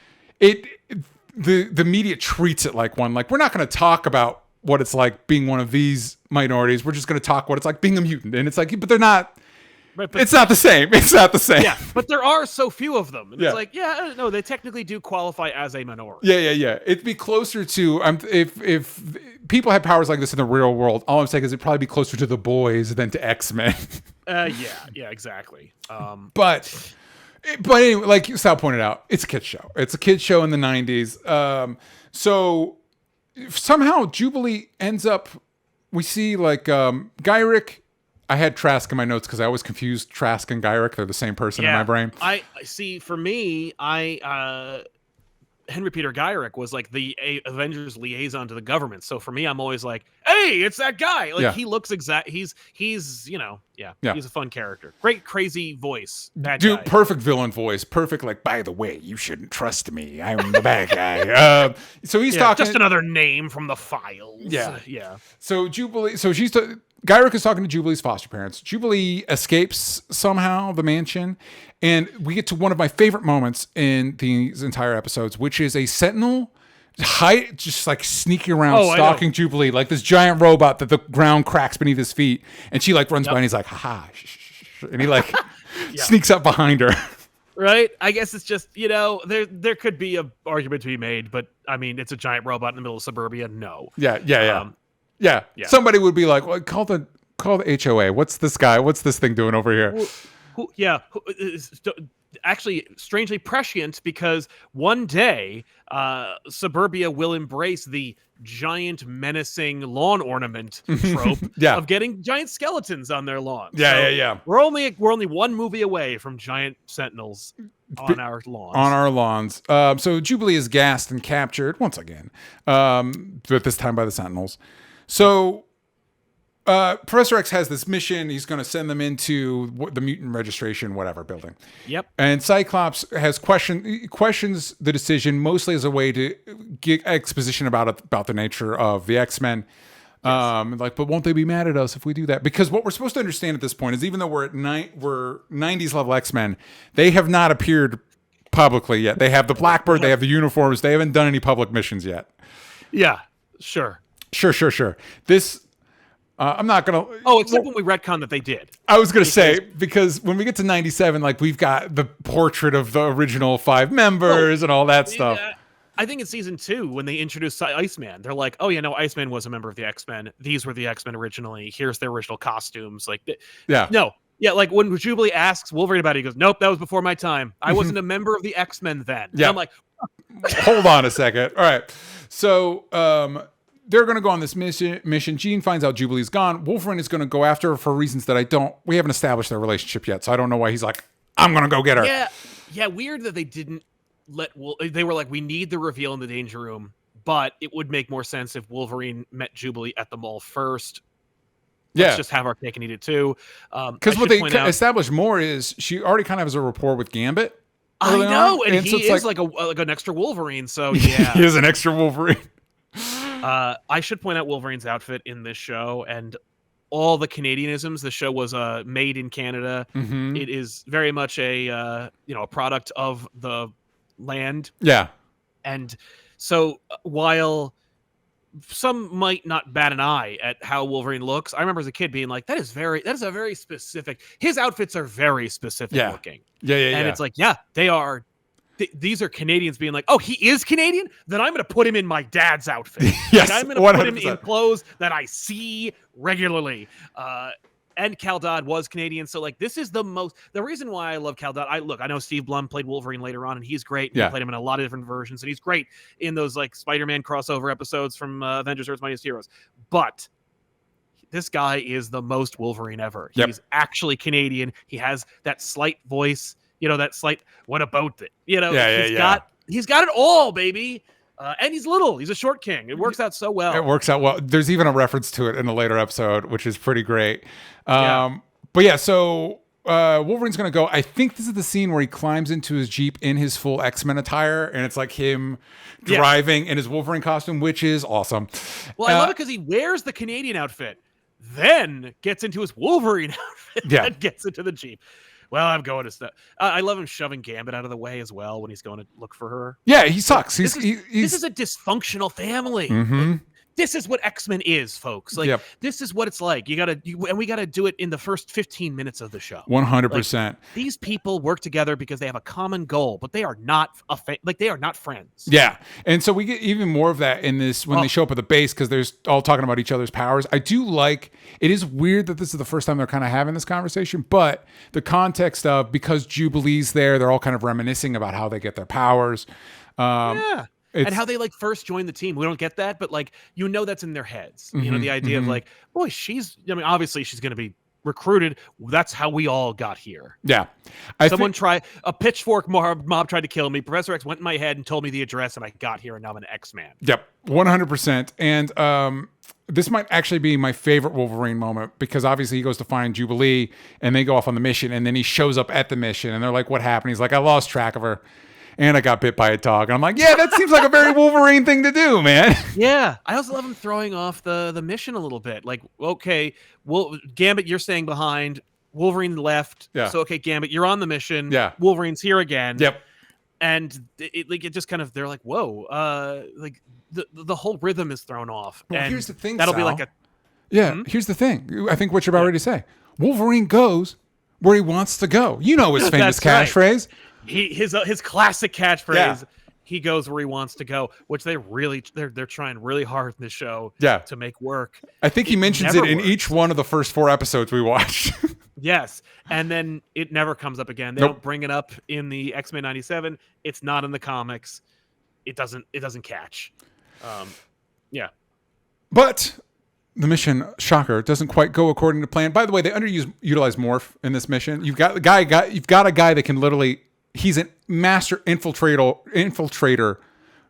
the media treats it like one. Like, we're not going to talk about what it's like being one of these minorities. We're just going to talk what it's like being a mutant. And it's like, but they're not Right, but it's not the same. It's not the same. yeah, but there are so few of them. And Yeah. it's like, yeah, no, they technically do qualify as a minority. Yeah. It'd be closer to if people had powers like this in the real world. All I'm saying is it'd probably be closer to the Boys than to X-Men. Yeah, exactly. But anyway, like Sal pointed out, it's a kids show. It's a kids show in the 90s. So somehow Jubilee ends up. We see like Gyrick. I had Trask in my notes because I always confuse Trask and Gyrick. They're the same person in my brain. I see. For me, Henry Peter Gyrick was like the Avengers liaison to the government. So for me, I'm always like, hey, it's that guy. Like he looks exact. He's he's a fun character. Great crazy voice. Bad Dude, guy. perfect villain voice. Perfect. Like, by the way, you shouldn't trust me. I'm the bad guy. So he's talking. Just another name from the files. Yeah. So Jubilee. So Gyrick is talking to Jubilee's foster parents. Jubilee escapes somehow the mansion, and we get to one of my favorite moments in these entire episodes, which is a Sentinel just like sneaking around, stalking Jubilee, like this giant robot that the ground cracks beneath his feet, and she like runs by and he's like, haha, and he like sneaks up behind her. Right? I guess it's just, there could be a argument to be made, but I mean, it's a giant robot in the middle of suburbia. No. Yeah. Somebody would be like, well, call the HOA. What's this guy? What's this thing doing over here? Actually, strangely prescient, because one day suburbia will embrace the giant menacing lawn ornament trope of getting giant skeletons on their lawns. Yeah. We're only one movie away from giant sentinels on our lawns. So Jubilee is gassed and captured once again, but this time by the Sentinels. So Professor X has this mission. He's going to send them into the mutant registration, whatever building. Yep. And Cyclops has questions the decision mostly as a way to get exposition about the nature of the X-Men. But won't they be mad at us if we do that? Because what we're supposed to understand at this point is even though we're 90s level X-Men, they have not appeared publicly yet. They have the Blackbird, they have the uniforms, they haven't done any public missions yet. Yeah, sure. This I'm not gonna. Except when we retcon that they did. I was gonna say because when we get to 97, like we've got the portrait of the original 5 members and all that stuff. I think in season 2 when they introduced Iceman, they're like, "Oh yeah, no, Iceman was a member of the X-Men. These were the X-Men originally. Here's their original costumes." Like, like when Jubilee asks Wolverine about it, he goes, "Nope, that was before my time. I wasn't a member of the X-Men then." Yeah, I'm like, hold on a second. All right, so they're going to go on this mission. Jean finds out Jubilee's gone. Wolverine is going to go after her for reasons that we haven't established their relationship yet. So I don't know why he's like, I'm going to go get her. Yeah. Weird that they didn't they were like, we need the reveal in the Danger Room, but it would make more sense if Wolverine met Jubilee at the mall first. Let's just have our cake and eat it too. Because what they established more is she already kind of has a rapport with Gambit. I know. And he is like an extra Wolverine. So yeah. He is an extra Wolverine. I should point out Wolverine's outfit in this show and all the Canadianisms. The show was made in Canada. Mm-hmm. It is very much a product of the land. Yeah. And so while some might not bat an eye at how Wolverine looks, I remember as a kid being like, that is a very specific. His outfits are very specific looking. Yeah. And it's like, they are. These are Canadians being like, oh, he is Canadian? Then I'm going to put him in my dad's outfit. Yes, I'm going to put him in clothes that I see regularly. And Cal Dodd was Canadian. So, like, this is the reason why I love Cal Dodd. I know Steve Blum played Wolverine later on, and he's great. He played him in a lot of different versions, and he's great in those, like, Spider-Man crossover episodes from Avengers Earth's Mightiest Heroes. But this guy is the most Wolverine ever. Yep. He's actually Canadian. He has that slight voice. That slight, what about it? He's got it all, baby. And he's little. He's a short king. It works out so well. It works out well. There's even a reference to it in a later episode, which is pretty great. So Wolverine's going to go. I think this is the scene where he climbs into his Jeep in his full X-Men attire, and it's like him driving in his Wolverine costume, which is awesome. Well, I love it because he wears the Canadian outfit, then gets into his Wolverine outfit, and gets into the Jeep. Well, I'm going to stuff. I love him shoving Gambit out of the way as well when he's going to look for her. Yeah, he sucks. This is a dysfunctional family. Mm-hmm. this is what X-Men is, folks. Like, this is what it's like. And we gotta do it in the first 15 minutes of the show. 100%. Like, these people work together because they have a common goal, but they are not they are not friends. Yeah, and so we get even more of that in this when they show up at the base because they're all talking about each other's powers. I do like. It is weird that this is the first time they're kind of having this conversation, but the context of because Jubilee's there, they're all kind of reminiscing about how they get their powers. And how they like first join the team. We don't get that, but like, that's in their heads. You know, the idea of like, boy, obviously she's going to be recruited. That's how we all got here. Yeah. A pitchfork mob tried to kill me. Professor X went in my head and told me the address and I got here and now I'm an X-Man. Yep. 100%. And, this might actually be my favorite Wolverine moment because obviously he goes to find Jubilee and they go off on the mission and then he shows up at the mission and they're like, what happened? He's like, I lost track of her. And I got bit by a dog. And I'm like, yeah, that seems like a very Wolverine thing to do, man. Yeah. I also love him throwing off the mission a little bit. Like, okay, well, Gambit, you're staying behind. Wolverine left. Yeah. So, okay, Gambit, you're on the mission. Yeah. Wolverine's here again. Yep. And it just kind of, they're like, whoa, like the whole rhythm is thrown off. Well, and here's the thing, that'll Sal. be like a... Yeah, here's the thing. I think what you're about ready to say. Wolverine goes where he wants to go. You know his famous catchphrase. His classic catchphrase, he goes where he wants to go, which they're trying really hard in this show to make work. I think he mentions it in each one of the first 4 episodes we watched. Yes, and then it never comes up again. They don't bring it up in the X-Men 97. It's not in the comics. It doesn't catch. But the mission, shocker, doesn't quite go according to plan. By the way, they underutilize Morph in this mission. You've got a guy that can literally. He's a master infiltrator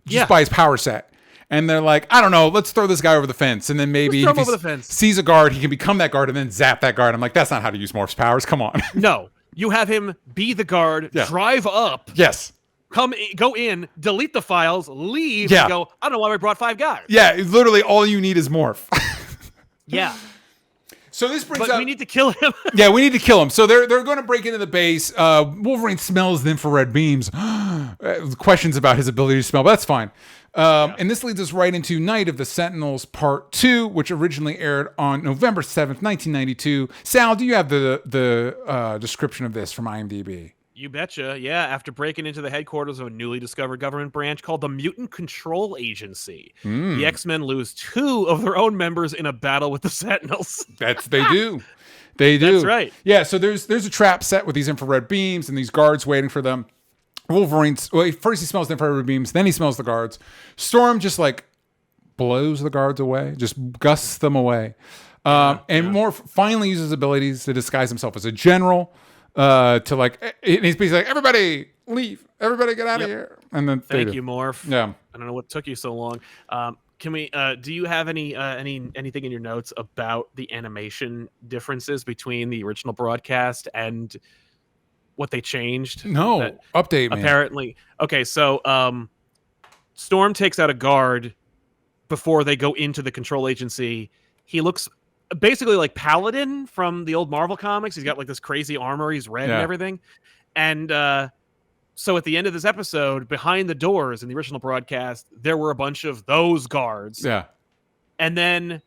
just by his power set. And they're like, I don't know, let's throw this guy over the fence. And then maybe if he sees a guard, he can become that guard and then zap that guard. I'm like, that's not how to use Morph's powers. Come on. No, you have him be the guard, drive up. Yes. Go in, delete the files, leave, and go, I don't know why we brought 5 guys. Yeah, literally all you need is Morph. Yeah. So this brings up... we need to kill him. Yeah, we need to kill him. So they're going to break into the base. Wolverine smells the infrared beams. Questions about his ability to smell, but that's fine. And this leads us right into Night of the Sentinels Part 2, which originally aired on November 7th, 1992. Sal, do you have the description of this from IMDb? You betcha. Yeah, after breaking into the headquarters of a newly discovered government branch called the Mutant Control Agency, the X-Men lose 2 of their own members in a battle with the Sentinels. They do. They do. That's right. Yeah, so there's a trap set with these infrared beams and these guards waiting for them. Wolverine's first he smells the infrared beams, then he smells the guards. Storm just like blows the guards away, just gusts them away. And Morph finally uses abilities to disguise himself as a general. To like, he's basically like, everybody leave, everybody get out of here. And then thank you, Morph. Yeah, I don't know what took you so long. Can we? Do you have anything in your notes about the animation differences between the original broadcast and what they changed? No, update me. Apparently, okay. So, Storm takes out a guard before they go into the control agency. He looks basically like Paladin from the old Marvel comics. He's got like this crazy armor. He's red and everything. And so at the end of this episode, behind the doors in the original broadcast, there were a bunch of those guards. Yeah. And then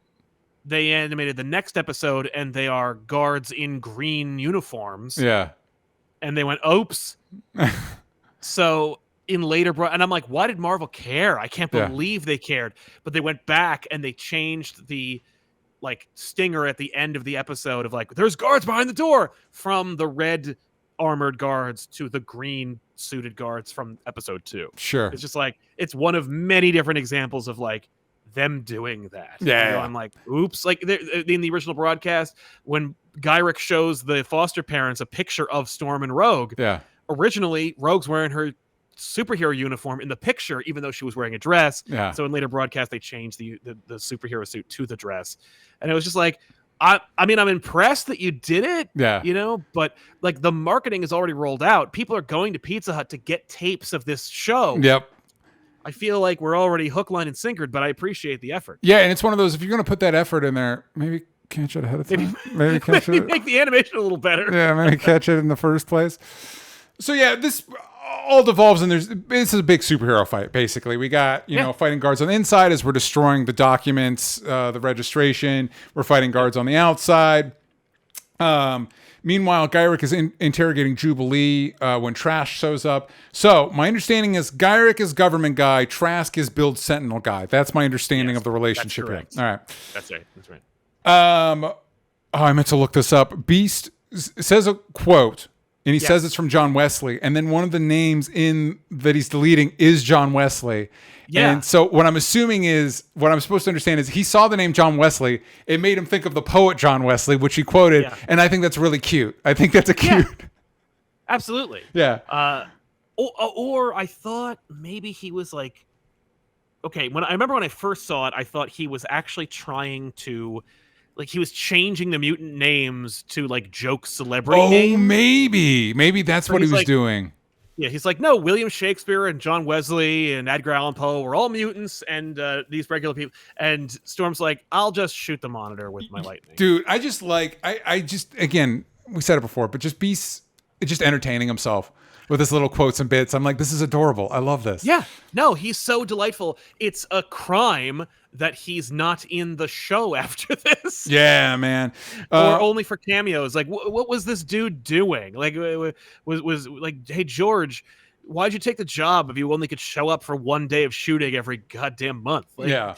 they animated the next episode and they are guards in green uniforms. Yeah. And they went, oops. So in later, and I'm like, why did Marvel care? I can't believe they cared. But they went back and they changed the like stinger at the end of the episode of like, there's guards behind the door, from the red armored guards to the green suited guards from episode 2. Sure. It's just like, it's one of many different examples of like them doing that. Yeah. You know, I'm like, oops. Like in the original broadcast, when Gyrick shows the foster parents a picture of Storm and Rogue. Yeah. Originally, Rogue's wearing her superhero uniform in the picture, even though she was wearing a dress. Yeah. So in later broadcast, they changed the superhero suit to the dress. And it was just like, I mean, I'm impressed that you did it, you know, but like the marketing is already rolled out. People are going to Pizza Hut to get tapes of this show. Yep. I feel like we're already hook, line, and sinkered, but I appreciate the effort. Yeah, and it's one of those, if you're going to put that effort in there, maybe catch it ahead of time. Maybe catch it. Make the animation a little better. Yeah, maybe catch it in the first place. So yeah, this all devolves and this is a big superhero fight. Basically, we got fighting guards on the inside as we're destroying the documents, the registration. We're fighting guards on the outside. Meanwhile, Gyrick is interrogating Jubilee when Trask shows up. So my understanding is Gyrick is government guy, Trask is build Sentinel guy. That's my understanding of the relationship here. All right. That's right. That's right. I meant to look this up. Beast says a quote, and he says it's from John Wesley, and then one of the names that he's deleting is John Wesley. Yeah. And so what I'm assuming is, what I'm supposed to understand is he saw the name John Wesley. It made him think of the poet John Wesley, which he quoted. And I think that's really cute. I think that's a cute. Yeah. Absolutely. Yeah. Or I thought maybe he was like, okay, I remember when I first saw it, I thought he was actually trying to, like, he was changing the mutant names to like joke celebrity names. Maybe that's what he was doing. Yeah, he's like, no, William Shakespeare and John Wesley and Edgar Allan Poe were all mutants, and these regular people. And Storm's like, I'll just shoot the monitor with my lightning. Dude, I just again, we said it before, but just Beast just entertaining himself with his little quotes and bits. I'm like, this is adorable. I love this. Yeah, no, he's so delightful. It's a crime that he's not in the show after this. Yeah, man. Or only for cameos. Like, what was this dude doing? Like, was like, hey, George, why'd you take the job if you only could show up for one day of shooting every goddamn month? Like, yeah.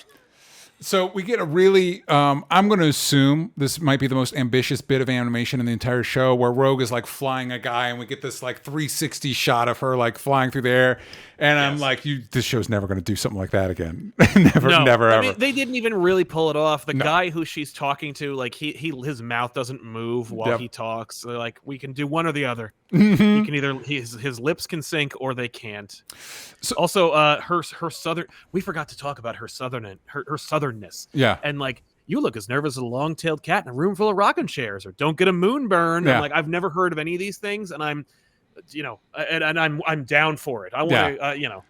So we get a really, I'm going to assume this might be the most ambitious bit of animation in the entire show, where Rogue is like flying a guy and we get this like 360 shot of her like flying through the air. And I'm like, this show's never going to do something like that again. never, ever. I mean, they didn't even really pull it off. The guy who she's talking to, like his mouth doesn't move while he talks. So, like, we can do one or the other. He can either his lips can sync or they can't. So, also, her southern. We forgot to talk about her southernness. Yeah, and like, you look as nervous as a long-tailed cat in a room full of rocking chairs, or don't get a moon burn. Yeah. I'm like, I've never heard of any of these things, and I'm down for it. I want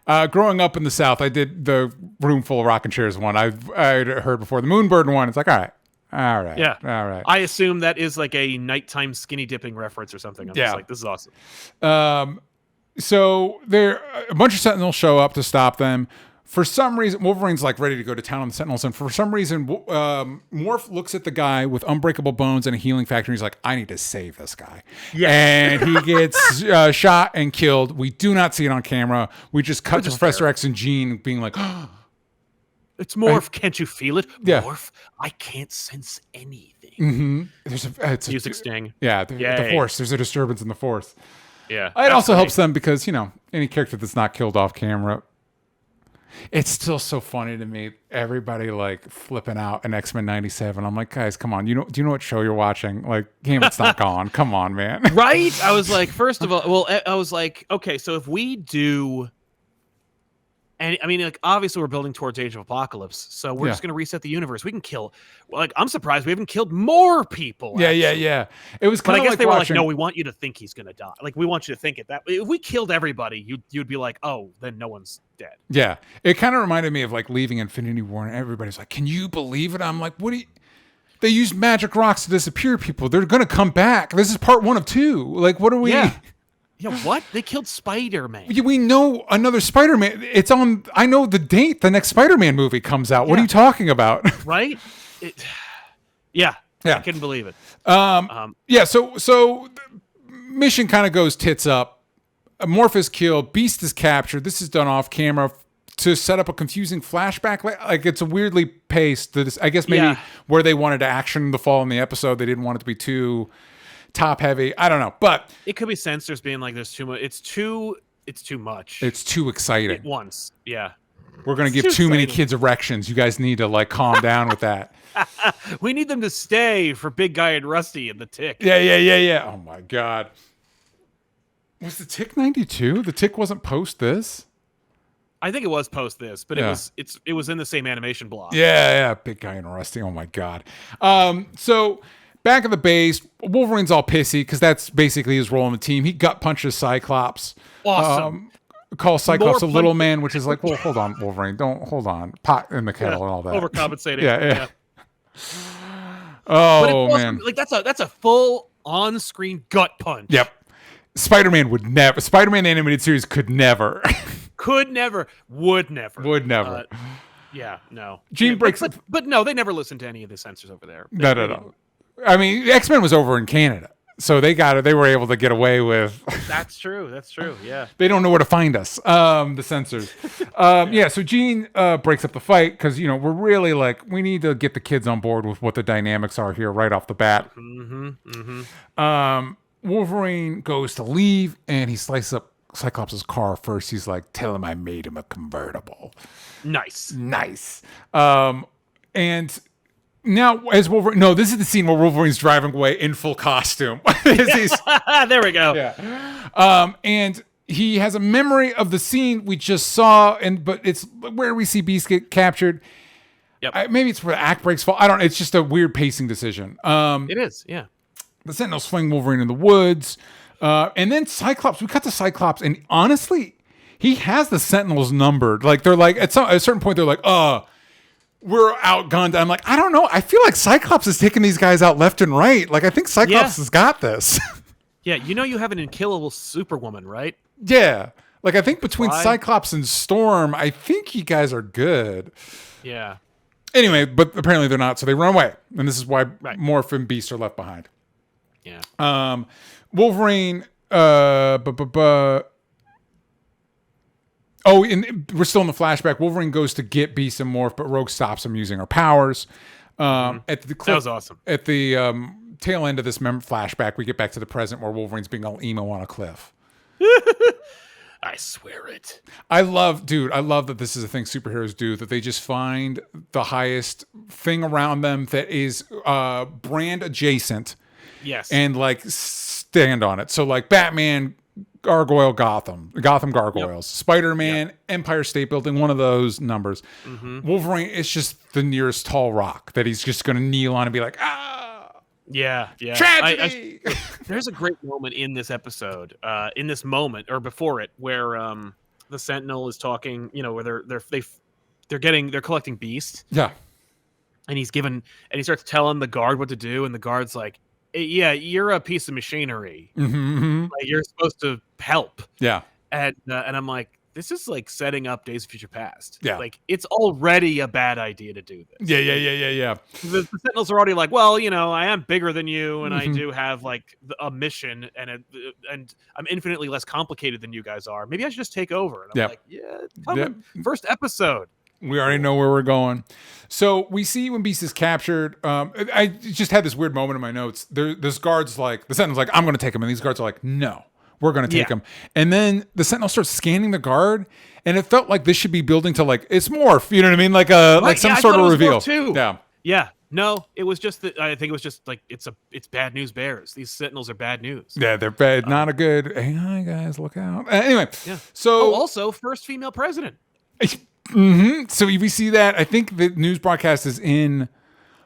to, growing up in the South, I did the room full of rocking chairs one. I'd heard before the Moonbird one. It's like, all right. Yeah. All right. I assume that is like a nighttime skinny dipping reference or something. I'm just like, this is awesome. So a bunch of Sentinels show up to stop them. For some reason, Wolverine's like ready to go to town on the Sentinels, and for some reason, Morph looks at the guy with unbreakable bones and a healing factor, and he's like, I need to save this guy. Yeah. And he gets shot and killed. We do not see it on camera. We just cut to Professor X and Jean being like, it's Morph. Can't you feel it? Yeah. Morph, I can't sense anything. Mm-hmm. There's music sting. Yeah, the Force. There's a disturbance in the Force. Yeah. It also helps them because, any character that's not killed off camera, it's still so funny to me. Everybody like flipping out in X-Men 97. I'm like, guys, come on. Do you know what show you're watching? Like, Gambit's not gone. Come on, man. Right? I was like, first of all, I was like, okay, so if we do, and I mean, like, obviously we're building towards Age of Apocalypse, so we're just going to reset the universe. We can kill, like, I'm surprised we haven't killed more people. Yeah. It was kind of like, I guess like they watching... were like, no, we want you to think he's going to die. Like, we want you to think it that way. If we killed everybody, you'd be like, oh, then no one's dead. Yeah. It kind of reminded me of like leaving Infinity War and everybody's like, can you believe it? I'm like, what do you... They use magic rocks to disappear people. They're going to come back. This is part 1 of 2. Like, what are we... Yeah, what? They killed Spider-Man. We know another Spider-Man. It's on... I know the date the next Spider-Man movie comes out. What are you talking about? Right? Yeah. I couldn't believe it. So mission kind of goes tits up. Morph is killed. Beast is captured. This is done off camera to set up a confusing flashback. Like, it's a weirdly paced. I guess maybe where they wanted to action the fall in the episode, they didn't want it to be too... top heavy. I don't know, but it could be censors being like, there's too much. It's too much. It's too exciting at once. Yeah. We're going to give too many kids erections. You guys need to like calm down with that. We need them to stay for Big Guy and Rusty and the Tick. Yeah. Oh my God. Was the Tick 92? The Tick wasn't post this? I think it was post this, but it was in the same animation block. Yeah. Big Guy and Rusty. Oh my God. So back at the base, Wolverine's all pissy because that's basically his role in the team. He gut punches Cyclops. Awesome. Calls Cyclops a little man, which is like, well, hold on, Wolverine. Hold on. Pot in the kettle and all that. Overcompensating. Yeah. Oh, but man. Like, that's a full on-screen gut punch. Yep. Spider-Man would never. Spider-Man the animated series could never. Could never. Would never. Would never. Yeah, no. Jean breaks. But no, they never listened to any of the censors over there. No. I mean, X-Men was over in Canada, so they were able to get away with. That's true. Yeah. They don't know where to find us. The censors. Yeah. So Jean breaks up the fight because we're really like we need to get the kids on board with what the dynamics are here right off the bat. Wolverine goes to leave and he slices up Cyclops' car first. He's like, "Tell him I made him a convertible." Nice. And now as Wolverine, no, this is the scene where Wolverine's driving away in full costume. There we go. Yeah. And he has a memory of the scene we just saw, but it's where we see Beast get captured. Yep. Maybe it's where the act breaks fall. I don't know. It's just a weird pacing decision. It is. Yeah. The Sentinels fling Wolverine in the woods. And then Cyclops, we cut to Cyclops, and honestly, he has the Sentinels numbered. Like, they're like, at a certain point, they're like, we're outgunned. I'm like, I don't know. I feel like Cyclops is taking these guys out left and right. Like, I think Cyclops has got this. Yeah, you have an unkillable Superwoman, right? Yeah. Like, I think between Cyclops and Storm, I think you guys are good. Yeah. Anyway, but apparently they're not, so they run away. And this is why Morph and Beast are left behind. Yeah. Wolverine, and we're still in the flashback. Wolverine goes to get Beast and Morph, but Rogue stops him using her powers. That was awesome. At the tail end of this flashback, we get back to the present where Wolverine's being all emo on a cliff. I swear it. I love that this is a thing superheroes do, that they just find the highest thing around them that is brand adjacent. Yes. And like stand on it. So like Batman, Gargoyle, Gotham Gargoyles, Spider-Man, Empire State Building, one of those numbers. Wolverine is just the nearest tall rock that he's just going to kneel on and be like, Yeah. Tragedy! There's a great moment in this episode, or before it, where the Sentinel is talking, where they're collecting Beast. Yeah. And he starts telling the guard what to do, and the guard's like, yeah, you're a piece of machinery. Like, you're supposed to help. Yeah. And I'm like, this is like setting up Days of Future Past. Yeah. Like, it's already a bad idea to do this. Yeah. The Sentinels are already like, well, I am bigger than you, and I do have like a mission, and I'm infinitely less complicated than you guys are. Maybe I should just take over. And I'm like, it's coming. First episode. We already know where we're going. So we see when Beast is captured. I just had this weird moment in my notes. This guard's like, the Sentinel's like, I'm going to take him. And these guards are like, no, we're going to take him. And then the Sentinel starts scanning the guard. And it felt like this should be building to like, it's Morph. You know what I mean? Like some sort of reveal. Too. Yeah. Yeah. No, it was just that. I think it was just like, it's bad news bears. These Sentinels are bad news. Yeah, they're bad. Not a good, hey, hi guys, look out. Anyway. Yeah. So also first female president. So we see that. I think the news broadcast is in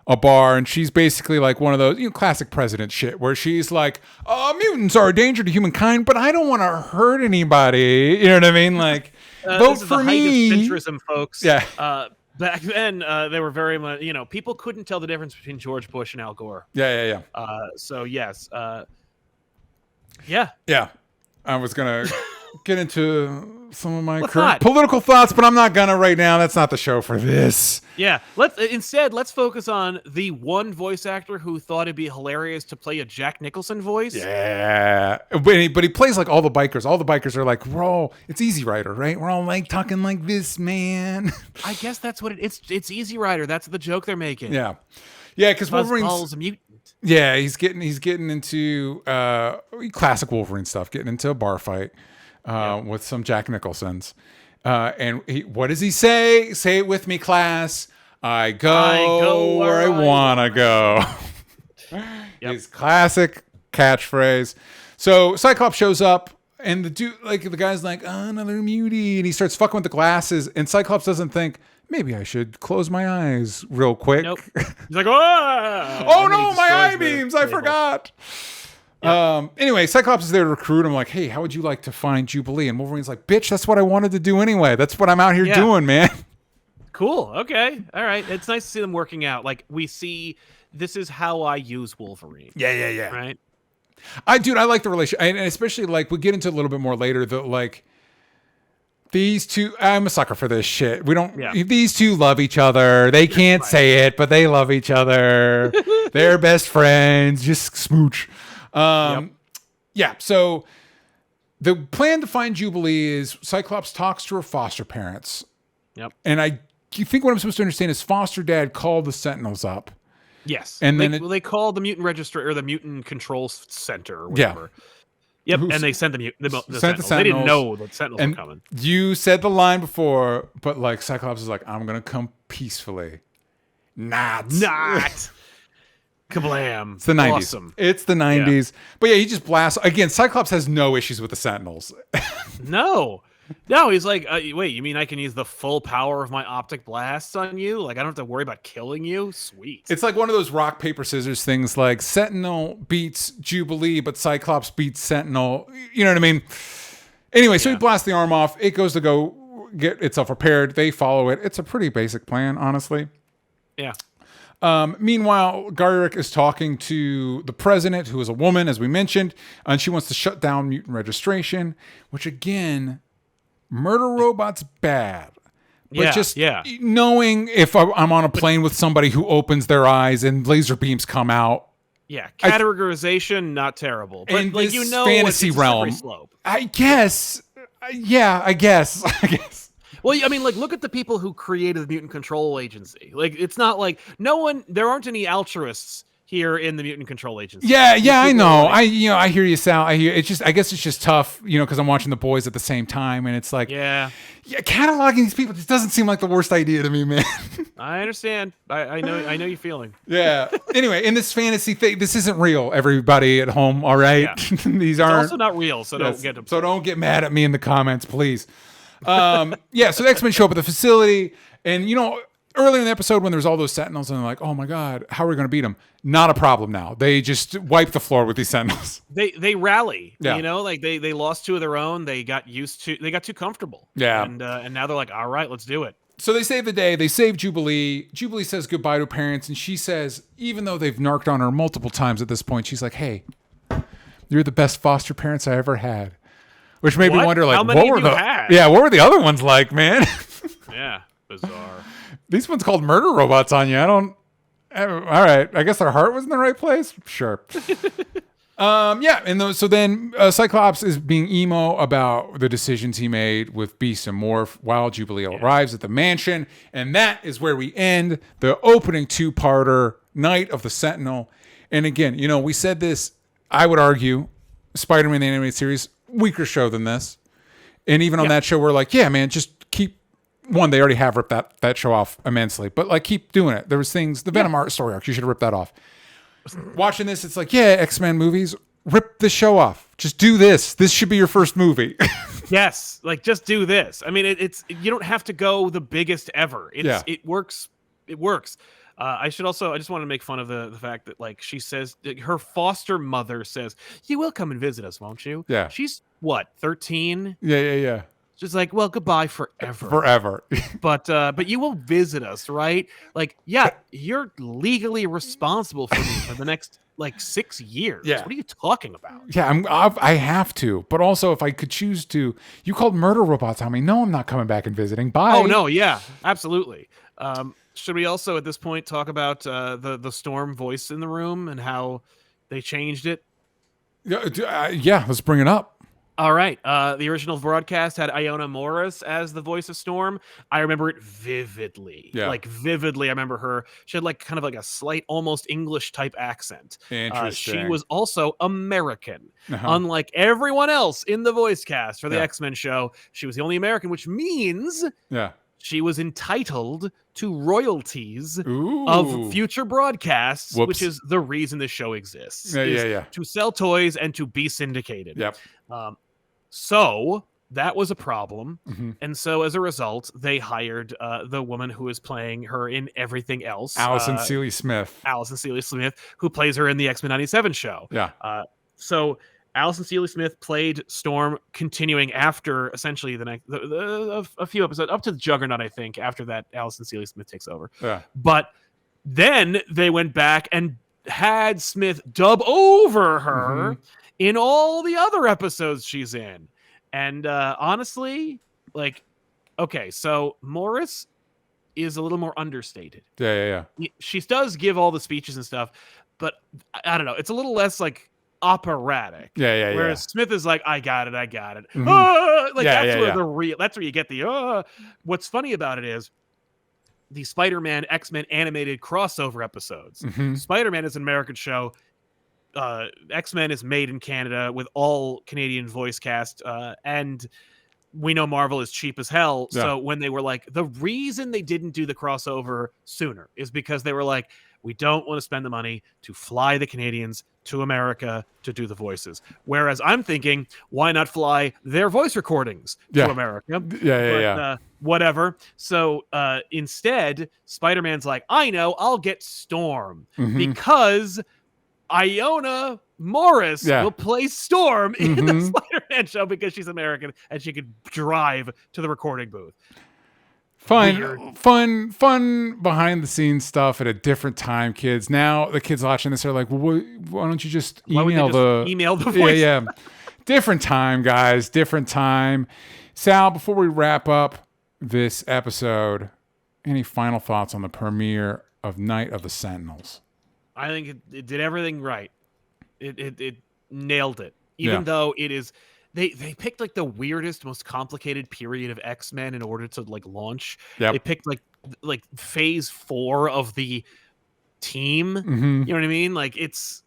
a bar, and she's basically like one of those classic president shit, where she's like, mutants are a danger to humankind, but I don't want to hurt anybody. You know what I mean? Like, vote for me. This is the height of centrism, folks. Yeah. Back then, they were very much, people couldn't tell the difference between George Bush and Al Gore. Yeah. So yes. Yeah. I was gonna get into some of my current political thoughts, but I'm not gonna right now. That's not the show for this. Yeah, let's focus on the one voice actor who thought it'd be hilarious to play a Jack Nicholson voice. Yeah, but he plays like all the bikers. All the bikers are like, it's Easy Rider, right? We're all like talking like this, man. I guess that's what it's Easy Rider. That's the joke they're making. Yeah, because Wolverine's a mutant. Yeah, he's getting into classic Wolverine stuff, getting into a bar fight with some Jack Nicholsons. And what does he say? Say it with me, class. I go where I want to go. His classic catchphrase. So Cyclops shows up, and the guy's like, another mutie. And he starts fucking with the glasses, and Cyclops doesn't think, maybe I should close my eyes real quick. Nope. He's like, oh no, my eye beams! I forgot. Yep. Anyway, Cyclops is there to recruit. I'm like, hey, how would you like to find Jubilee? And Wolverine's like, bitch, that's what I wanted to do anyway. That's what I'm out here doing, man. Cool. Okay. All right. It's nice to see them working out. Like, we see this is how I use Wolverine. Yeah. Right? I like the relationship, and especially like we get into a little bit more later that like these two. I'm a sucker for this shit. We don't. Yeah. These two love each other. They can't say it, but they love each other. They're best friends. Just smooch. Yeah. So the plan to find Jubilee is Cyclops talks to her foster parents. Yep. And you think what I'm supposed to understand is foster dad called the Sentinels up. Yes. And then they called the mutant registry or the mutant control center or whatever. Yeah. Yep. And they sent the Sentinels. They didn't know the Sentinels were coming. You said the line before, but like Cyclops is like, I'm going to come peacefully. Not. Kablam. It's the 90s. Awesome. It's the 90s. Yeah. But yeah, he just blasts. Again, Cyclops has no issues with the Sentinels. No, he's like, wait, you mean I can use the full power of my optic blasts on you? Like, I don't have to worry about killing you? Sweet. It's like one of those rock, paper, scissors things, like Sentinel beats Jubilee, but Cyclops beats Sentinel. You know what I mean? Anyway, so he blasts the arm off. It goes to go get itself repaired. They follow it. It's a pretty basic plan, honestly. Yeah. Meanwhile, Garrick is talking to the president, who is a woman, as we mentioned, and she wants to shut down mutant registration, which again, murder robots bad. But just knowing if I'm on a plane with somebody who opens their eyes and laser beams come out. Yeah, categorization, not terrible. But in like, this fantasy realm, I guess. Yeah, I guess. Well, I mean, like, look at the people who created the Mutant Control Agency. Like, it's not like there aren't any altruists here in the Mutant Control Agency. Yeah, I know. I hear you, Sal. I guess it's just tough, because I'm watching The Boys at the same time, and it's like, yeah, cataloging these people just doesn't seem like the worst idea to me, man. I understand. I know your feeling. Yeah. Anyway, in this fantasy thing, this isn't real. Everybody at home, all right? Yeah. These aren't also not real, so don't get them. So don't get mad at me in the comments, please. So the X-Men show up at the facility, and earlier in the episode when there's all those Sentinels and they're like, oh my god, how are we going to beat them? Not a problem now. They just wipe the floor with these Sentinels. They rally. Like they lost two of their own. They got too comfortable. Yeah. And now they're like, all right, let's do it. So they save the day. They save Jubilee. Jubilee says goodbye to her parents, and she says, even though they've narked on her multiple times at this point, she's like, hey, you're the best foster parents I ever had. Which made me wonder, like, what were the other ones like, man? Yeah, bizarre. These ones called murder robots on you. All right. I guess their heart was in the right place. Sure. So then Cyclops is being emo about the decisions he made with Beast and Morph while Jubilee arrives at the mansion, and that is where we end the opening two-parter, Night of the Sentinel. And again, we said this. I would argue, Spider-Man the Animated Series, weaker show than this, and even on that show we're like, yeah, man, just keep they already have ripped that show off immensely, but like keep doing it. There was things, the Venom art story arc, you should have ripped that off. Watching this, it's like, yeah, X-Men movies, rip the show off, just do this should be your first movie. Yes, like just do this. I mean, it's you don't have to go the biggest ever. It works. I just want to make fun of the fact that, like, she says, her foster mother says, you will come and visit us, won't you? Yeah. She's, what, 13? Yeah. She's like, well, goodbye forever. Forever. But you will visit us, right? Like, yeah, you're legally responsible for me for the next, like, 6 years. Yeah. What are you talking about? Yeah, I have to. But also, if I could choose to, you called murder robots on me. No, I'm not coming back and visiting. Bye. Oh, no, yeah, absolutely. Should we also at this point talk about the Storm voice in the room and how they changed it? Yeah, let's bring it up. All right. The original broadcast had Iona Morris as the voice of Storm. I remember it vividly. Yeah. Like vividly, I remember her. She had like kind of like a slight, almost English type accent. Interesting. She was also American. Unlike everyone else in the voice cast for the X-Men show, she was the only American, which means she was entitled to royalties of future broadcasts, which is the reason this show exists. To sell toys and to be syndicated. Yep. So that was a problem. And so as a result, they hired the woman who is playing her in everything else. Allison Seeley Smith, who plays her in the X-Men 97 show. Yeah. So Allison Seeley Smith played Storm, continuing after essentially the next a few episodes up to the Juggernaut, I think. After that, Allison Seeley Smith takes over. Yeah. But then they went back and had Smith dub over her in all the other episodes she's in. And honestly, like, okay, so Morris is a little more understated. Yeah. She does give all the speeches and stuff, but I don't know. It's a little less like operatic. Yeah. Whereas Smith is like, I got it. Mm-hmm. That's where you get the. What's funny about it is the Spider-Man X-Men animated crossover episodes. Spider-Man is an American show. X-Men is made in Canada with all Canadian voice cast, and we know Marvel is cheap as hell. Yeah. So when they were like, the reason they didn't do the crossover sooner is because they were like, we don't want to spend the money to fly the Canadians to America to do the voices. Whereas I'm thinking, why not fly their voice recordings to America? Yeah. Whatever. So instead, Spider-Man's like, I know, I'll get Storm because Iona Morris will play Storm in the Spider-Man show because she's American and she could drive to the recording booth. Fun behind the scenes stuff at a different time, kids. Now the kids watching this are like, well, why don't you just email the voice? Yeah. Different time, guys. Different time. Sal, before we wrap up this episode, any final thoughts on the premiere of Night of the Sentinels? I think it did everything right. It nailed it. Even though it is, they picked like the weirdest, most complicated period of X-Men in order to like launch. They picked like phase 4 of the team. You know what I mean? Like it's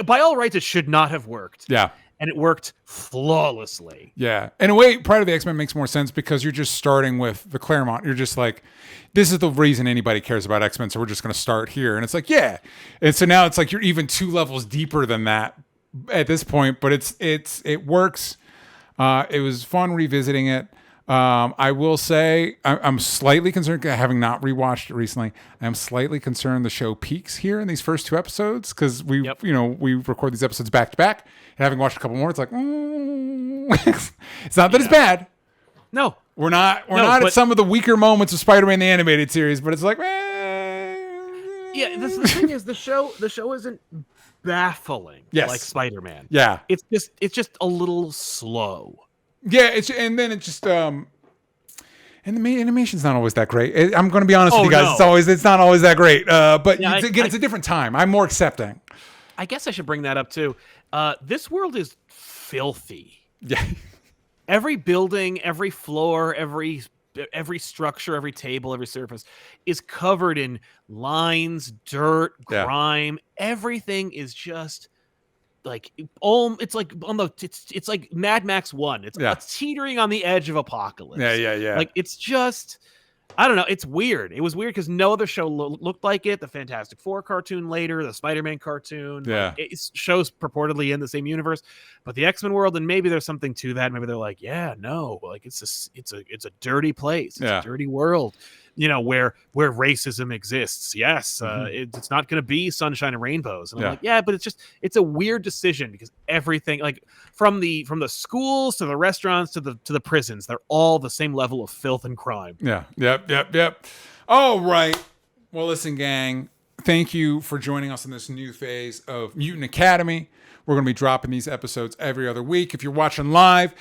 by all rights, it should not have worked. Yeah. And it worked flawlessly. Yeah. In a way, Pride of the X-Men makes more sense because you're just starting with the Claremont. You're just like, this is the reason anybody cares about X-Men, so we're just going to start here. And it's like, yeah. And so now it's like you're even 2 levels deeper than that at this point, but it works. It was fun revisiting it. I will say I'm slightly concerned, having not rewatched it recently. I'm slightly concerned the show peaks here in these first 2 episodes because we record these episodes back to back, and having watched a couple more, it's like it's not that it's bad. No, we're not at some of the weaker moments of Spider-Man the animated series, but it's like, the thing is, the show isn't baffling like Spider-Man. Yeah, it's just a little slow. Yeah, and the animation's not always that great. I'm going to be honest with you guys. No. It's not always that great. But it's a different time. I'm more accepting. I guess I should bring that up too. This world is filthy. Yeah. Every building, every floor, every structure, every table, every surface is covered in lines, dirt, grime. Everything is just like it's like Mad Max 1. It's teetering on the edge of apocalypse. Yeah. Like it's just, I don't know. It's weird. It was weird because no other show looked like it. The Fantastic Four cartoon later, the Spider-Man cartoon. Yeah, it shows purportedly in the same universe, but the X-Men world, and maybe there's something to that. Maybe they're like, like it's a dirty place. It's a dirty world. Where racism exists. Yes, it's not going to be sunshine and rainbows. And I'm like, but it's a weird decision because everything, like from the schools to the restaurants to the prisons, they're all the same level of filth and crime. Yeah. Yep. All right. Well, listen, gang, thank you for joining us in this new phase of Mutant Academy. We're going to be dropping these episodes every other week. If you're watching live,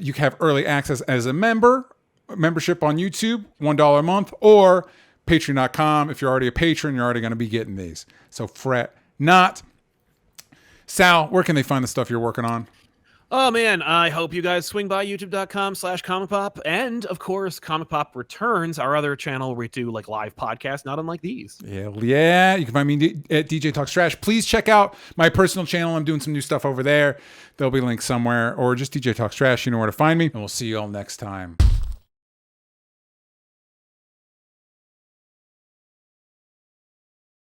you can have early access as a membership on YouTube, $1 a month, or patreon.com. If you're already a patron, you're already going to be getting these. So fret not. Sal, where can they find the stuff you're working on? Oh, man, I hope you guys swing by youtube.com/comicpop. And, of course, Comic Pop Returns, our other channel where we do like live podcasts, not unlike these. Yeah. You can find me at DJ Talks Trash. Please check out my personal channel. I'm doing some new stuff over there. There'll be links somewhere. Or just DJ Talks Trash. You know where to find me. And we'll see you all next time.